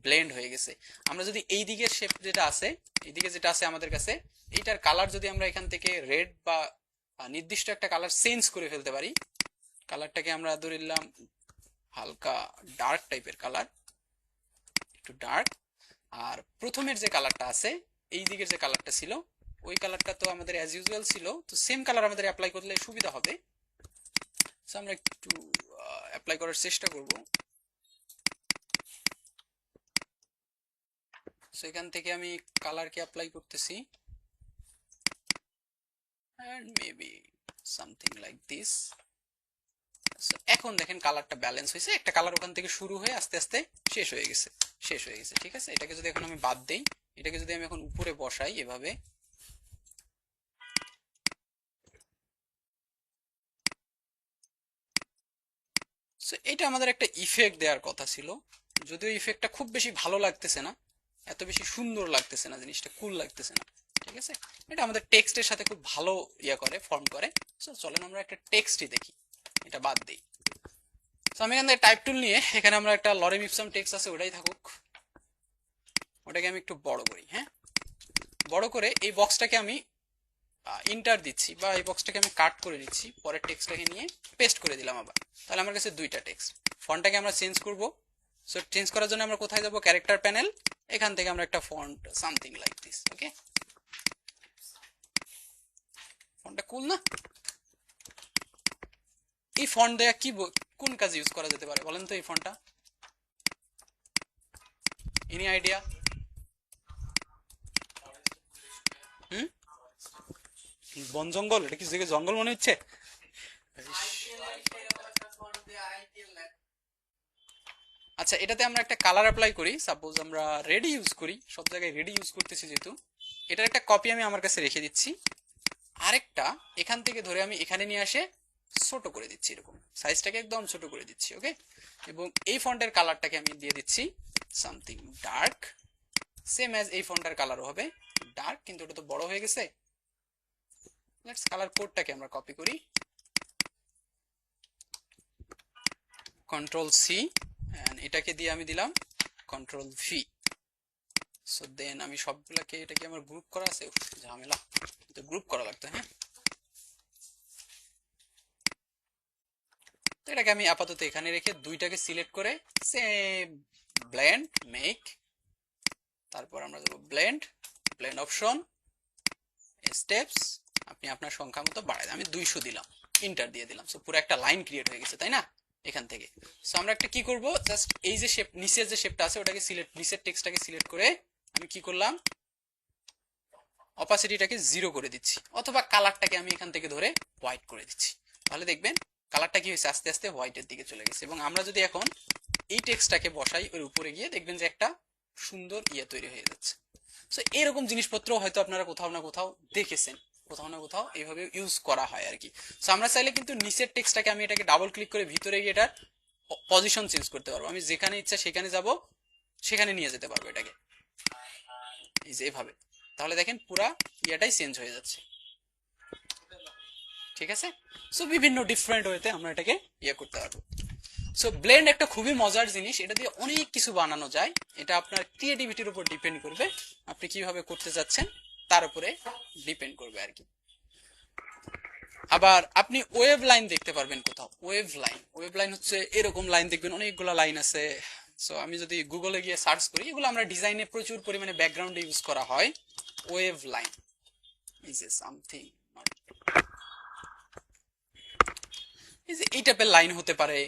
ব্লেন্ড হয়ে গেছে। আমরা যদি এই দিকের শেপ যেটা আছে, এইদিকে যেটা আছে আমাদের কাছে, এইটার কালার যদি আমরা এখান থেকে রেড বা নির্দিষ্ট একটা কালার চেঞ্জ করে ফেলতে পারি, কালারটাকে আমরা ধরে নিলাম হালকা ডার্ক টাইপের কালার, একটু ডার্ক। আর প্রথমের যে কালারটা আছে, এই দিকের যে কালারটা ছিল, ওই কালারটা তো আমাদের অ্যাজ ইউজুয়াল ছিল, তো সেম কালার আমাদের অ্যাপ্লাই করলে সুবিধা হবে। সো আমরা একটু অ্যাপ্লাই করার চেষ্টা করব। সো এখান থেকে আমি কালারকে অ্যাপ্লাই করতেছি, and maybe something like this. এখন দেখেন কালারটা ব্যালেন্স হয়েছে, একটা কালার ওখান থেকে শুরু হয়ে আস্তে আস্তে শেষ হয়ে গেছে, শেষ হয়ে গেছে। ঠিক আছে, এটাকে যদি এখন আমি বাদ দেই, এটাকে যদি আমি এখন উপরে বসাই এভাবে, সো এটা আমাদের একটা ইফেক্ট দেওয়ার কথা ছিল, যদিও ইফেক্টটা খুব বেশি ভালো লাগতেছে না, এত বেশি সুন্দর লাগতেছে না, জিনিসটা কুল লাগতেছে না। ঠিক আছে, এটা আমাদের টেক্সটের সাথে খুব ভালো ইয়া করে, ফর্ম করে। সো চলেন আমরা একটা টেক্সটই দেখি, এটা বাদ দিই। তো আমি এখান থেকে টাইপ টুল নিয়ে, এখানে আমরা একটা লরেম ইপসাম টেক্সট আছে, ওটাই থাকুক, ওটাকে আমি একটু বড় করি। হ্যাঁ, বড় করে এই বক্সটাকে আমি ইন্টার দিচ্ছি, বা এই বক্সটাকে আমি কাট করে নিচ্ছি, পরের টেক্সটটাকে নিয়ে পেস্ট করে দিলাম আবার। তাহলে আমার কাছে দুইটা টেক্সট। ফন্টটাকে আমরা চেঞ্জ করব, সো চেঞ্জ করার জন্য আমরা কোথায় যাব, ক্যারেক্টার প্যানেল, এখান থেকে আমরা একটা ফন্ট সামথিং লাইক দিস। ওকে, ফন্টটা কুল না? এই ফন্ট দেয়া কি কোন কাজে ইউজ করা যেতে পারে বলেন তো? এই ফন্টটা এনি আইডিয়া? বন জঙ্গল, এটা কি জঙ্গল মনে হচ্ছে? আচ্ছা এটাতে আমরা একটা কালার অ্যাপ্লাই করি, সাপোজ আমরা রেডি ইউজ করি, সব জায়গায় রেডি ইউজ করতেছি যেহেতু, এটার একটা কপি আমি আমার কাছে রেখে দিচ্ছি, আরেকটা এখান থেকে ধরে আমি এখানে নিয়ে আসে ছোট করে দিচ্ছি, এরকম সাইজটাকে একদম ছোট করে দিচ্ছি। ওকে, এবং এই ফন্টের কালারটাকে আমি দিয়ে দিচ্ছি সামথিং ডার্ক, সেম অ্যাজ এই ফন্টের কালারও হবে ডার্ক, কিন্তু ওটা তো বড় হয়ে গেছে, লেটস কালার কোডটাকে আমরা কপি করি, কন্ট্রোল সি, এন্ড এটাকে দিয়ে আমি দিলাম কন্ট্রোল ভি। সো দেন আমি সবগুলাকে, এটা কি আমার গ্রুপ করা আছে? ঝামেলা, তো গ্রুপ করা লাগতো। হ্যাঁ, তো এটাকে আমি আপাতত এখানে রেখে দুইটাকে সিলেক্ট করে সেম ব্লেন্ড মেক, তারপর আমরা দেবো ব্লেন্ড, ব্লেন্ড অপশন, স্টেপস, আপনি আপনার সংখ্যা মতো বাড়াই দেন। আমি 200 দিলাম, ইন্টার দিয়ে দিলাম। সো পুরো একটা লাইন ক্রিয়েট হয়ে গেছে, তাই না? এখান থেকে সো আমরা একটা কি করব, জাস্ট এই যে শেপ, নিচের যে শেপটা আছে ওটাকে সিলেক্ট, নিচের টেক্সটটাকে সিলেক্ট করে আমি কি করলাম, অপাসিটিটাকে 0 করে দিচ্ছি, অথবা কালারটাকে আমি এখান থেকে ধরে হোয়াইট করে দিচ্ছি। তাহলে দেখবেন কালারটা কি হয়েছে, আস্তে আস্তে হোয়াইটের দিকে চলে গেছে। এবং আমরা যদি এখন এই টেক্সটটাকে বসাই ওর উপরে গিয়ে, দেখবেন যে একটা সুন্দর ইয়ে তৈরি হয়ে যাচ্ছে। সো এরকম জিনিসপত্র হয়তো আপনারা কোথাও না কোথাও দেখেছেন, কোথাও না কোথাও এইভাবে ইউজ করা হয় আর কি। সো আমরা চাইলে কিন্তু নিচের টেক্সটটাকে, আমি এটাকে ডাবল ক্লিক করে ভিতরে গিয়ে এটার পজিশন চেঞ্জ করতে পারবো। আমি যেখানে ইচ্ছা সেখানে যাব, সেখানে নিয়ে যেতে পারবো এটাকে, এই যে এভাবে। তাহলে দেখেন পুরা ইয়াটাই চেঞ্জ হয়ে যাচ্ছে, ঠিক আছে? সো বিভিন্ন ডিফারেন্ট ওয়েতে আমরা এটাকে ইয়ে করতে পারবো। সো ব্লেন্ড একটা খুবই মজার জিনিস, এটা দিয়ে অনেক কিছু বানানো যায়। এটা আপনার ক্রিয়েটিভিটির উপর ডিপেন্ড করবে, আপনি কিভাবে করতে যাচ্ছেন তার উপরে ডিপেন্ড করবে আর কি। আবার আপনি ওয়েভ লাইন দেখতে পারবেন কোথাও, ওয়েভ লাইন, ওয়েভ লাইন হচ্ছে এরকম লাইন দেখবেন, অনেকগুলো লাইন আছে। সো আমি যদি গুগলে গিয়ে সার্চ করি, এগুলো আমরা ডিজাইনে প্রচুর পরিমাণে ব্যাকগ্রাউন্ডে ইউজ করা হয়। Wave line is a something, এই যে এই টাইপের লাইন হতে পারে,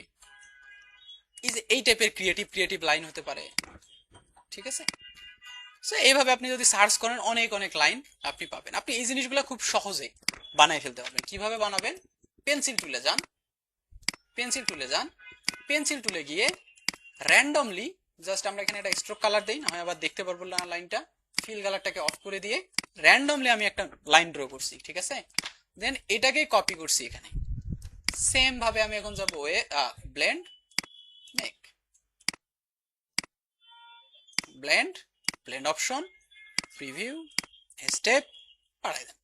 এই যে এই টাইপের ক্রিয়েটিভ লাইন হতে পারে, ঠিক আছে? সো এইভাবে আপনি যদি সার্চ করেন অনেক অনেক লাইন আপনি পাবেন। আপনি এই জিনিসগুলো খুব সহজে বানাই ফেলতে পারবেন। কিভাবে বানাবেন, পেন্সিল টুলে যান, পেন্সিল টুলে যান, পেন্সিল টুলে গিয়ে র্যান্ডমলি জাস্ট আমরা এখানে একটা স্ট্রোক কালার দেই, না হয় আবার দেখতে পারবো না লাইনটা, ফিল কালারটাকে অফ করে দিয়ে র্যান্ডমলি আমি একটা লাইন ড্র করছি, ঠিক আছে? দেন এটাকে কপি করছি এখানে, সেম ভাবে আমি এখন যাবো blend make, blend, blend option, preview, step, বাড়াই দেন,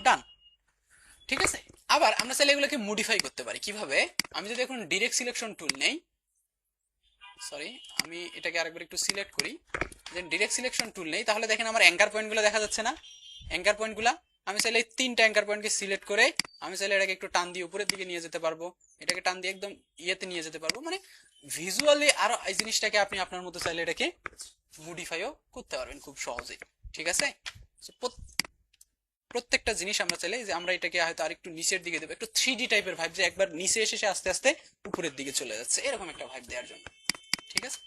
ডান, ঠিক আছে? আবার আমরা চাইলে এগুলোকে মডিফাই করতে পারি। কিভাবে, আমি যদি এখন ডিরেক্ট সিলেকশন টুল নেই, সরি আমি এটাকে আরেকবার একটু সিলেক্ট করি, দেন ডিরেক্ট সিলেকশন টুল নেই, তাহলে দেখেন আমার অ্যাঙ্কার পয়েন্টগুলো দেখা যাচ্ছে না? অ্যাঙ্কার পয়েন্টগুলো আমি চাইলে এই 3টা অ্যাঙ্কার পয়েন্টকে সিলেক্ট করে আমি চাইলে এটাকে একটু টান দিয়ে উপরের দিকে নিয়ে যেতে পারবো, এটাকে টান দিয়ে একদম ইয়েতে নিয়ে যেতে পারবো। মানে ভিজুয়ালি আরো এই জিনিসটাকে আপনি আপনার মতো চাইলে এটাকে মডিফাইও করতে পারবেন খুব সহজেই, ঠিক আছে? প্রত্যেকটা জিনিস আমরা চাইলে, যে আমরা এটাকে হয়তো আরেকটু নিচের দিকে দেবো, একটু 3D টাইপের ভাইব, যে একবার নিচে এসে সে আস্তে আস্তে উপরের দিকে চলে যাচ্ছে, এরকম একটা ভাইব দেওয়ার জন্য, ঠিক আছে?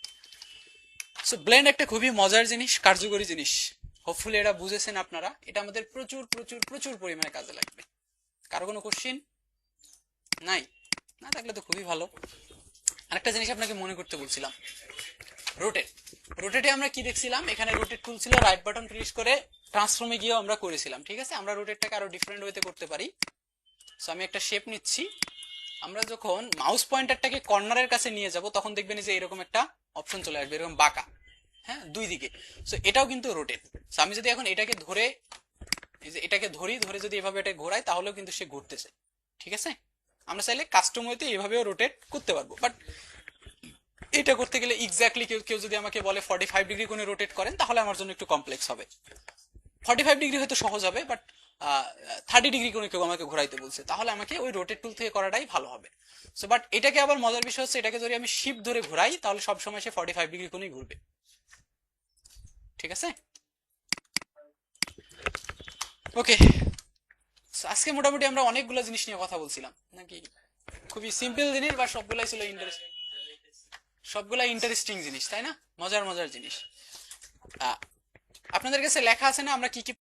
সো ব্লেন্ড একটা খুবই মজার জিনিস, কার্যকরী জিনিস। হোপফুলি এটা বুঝেছেন আপনারা। এটা আমাদের প্রচুর প্রচুর প্রচুর পরিমাণে কাজে লাগবে। কারো কোনো কোশ্চিন নাই? না থাকলে তো খুবই ভালো। আরেকটা জিনিস আপনাকে মনে করতে বলছিলাম, রোটেট। রোটেটে আমরা কি দেখছিলাম, এখানে রোটেট টুল ছিল, রাইট বাটন প্রেস করে ট্রান্সফর্মে গিয়েও আমরা করেছিলাম, ঠিক আছে? আমরা রোটেটটাকে আরো ডিফারেন্ট ওয়েতে করতে পারি। সো আমি একটা শেপ নিচ্ছি, আমরা যখন মাউস পয়েন্টারটাকে কর্নারের কাছে নিয়ে যাব তখন দেখবেন যে এরকম একটা অপশন চলে আসবে, এরকম বাঁকা, হ্যাঁ, দুই দিকে। সো এটাও কিন্তু রোটেট। সো আমি যদি এখন এটাকে ধরে, এই যে এটাকে ধরি, ধরে যদি এভাবে এটা ঘোরাই তাহলেও কিন্তু সে ঘুরতেছে, ঠিক আছে? আমরা চাইলে কাস্টম ওয়েতে এভাবেও রোটেট করতে পারবো, বাট এটা করতে গেলে এক্স্যাক্টলি কেউ কেউ যদি আমাকে বলে 45 ডিগ্রি কোণে রোটেট করেন, তাহলে আমার জন্য একটু কমপ্লেক্স হবে। 45 ডিগ্রি হয়তো সহজ হবে, বাট 30 ডিগ্রি কোণে কেউ আমাকে ঘোরাইতে বলছে, তাহলে আমাকে ওই রোটেট টুল থেকে করাটাই ভালো হবে। সো বাট এটাকে আবার মজার বিষয় হচ্ছে, এটাকে যদি আমি শিফট ধরে ঘোরাই তাহলে সবসময় সে 45 ডিগ্রি কোণেই ঘুরবে, ঠিক আছে? ওকে, আজকে মোটামুটি আমরা অনেকগুলো জিনিস নিয়ে কথা বলছিলাম নাকি? খুবই সিম্পল জিনিস, বা সবগুলাই ছিল সবগুলাই ইন্টারেস্টিং জিনিস, তাই না? মজার মজার জিনিস। আপনাদের কাছে লেখা আছে না আমরা কি কি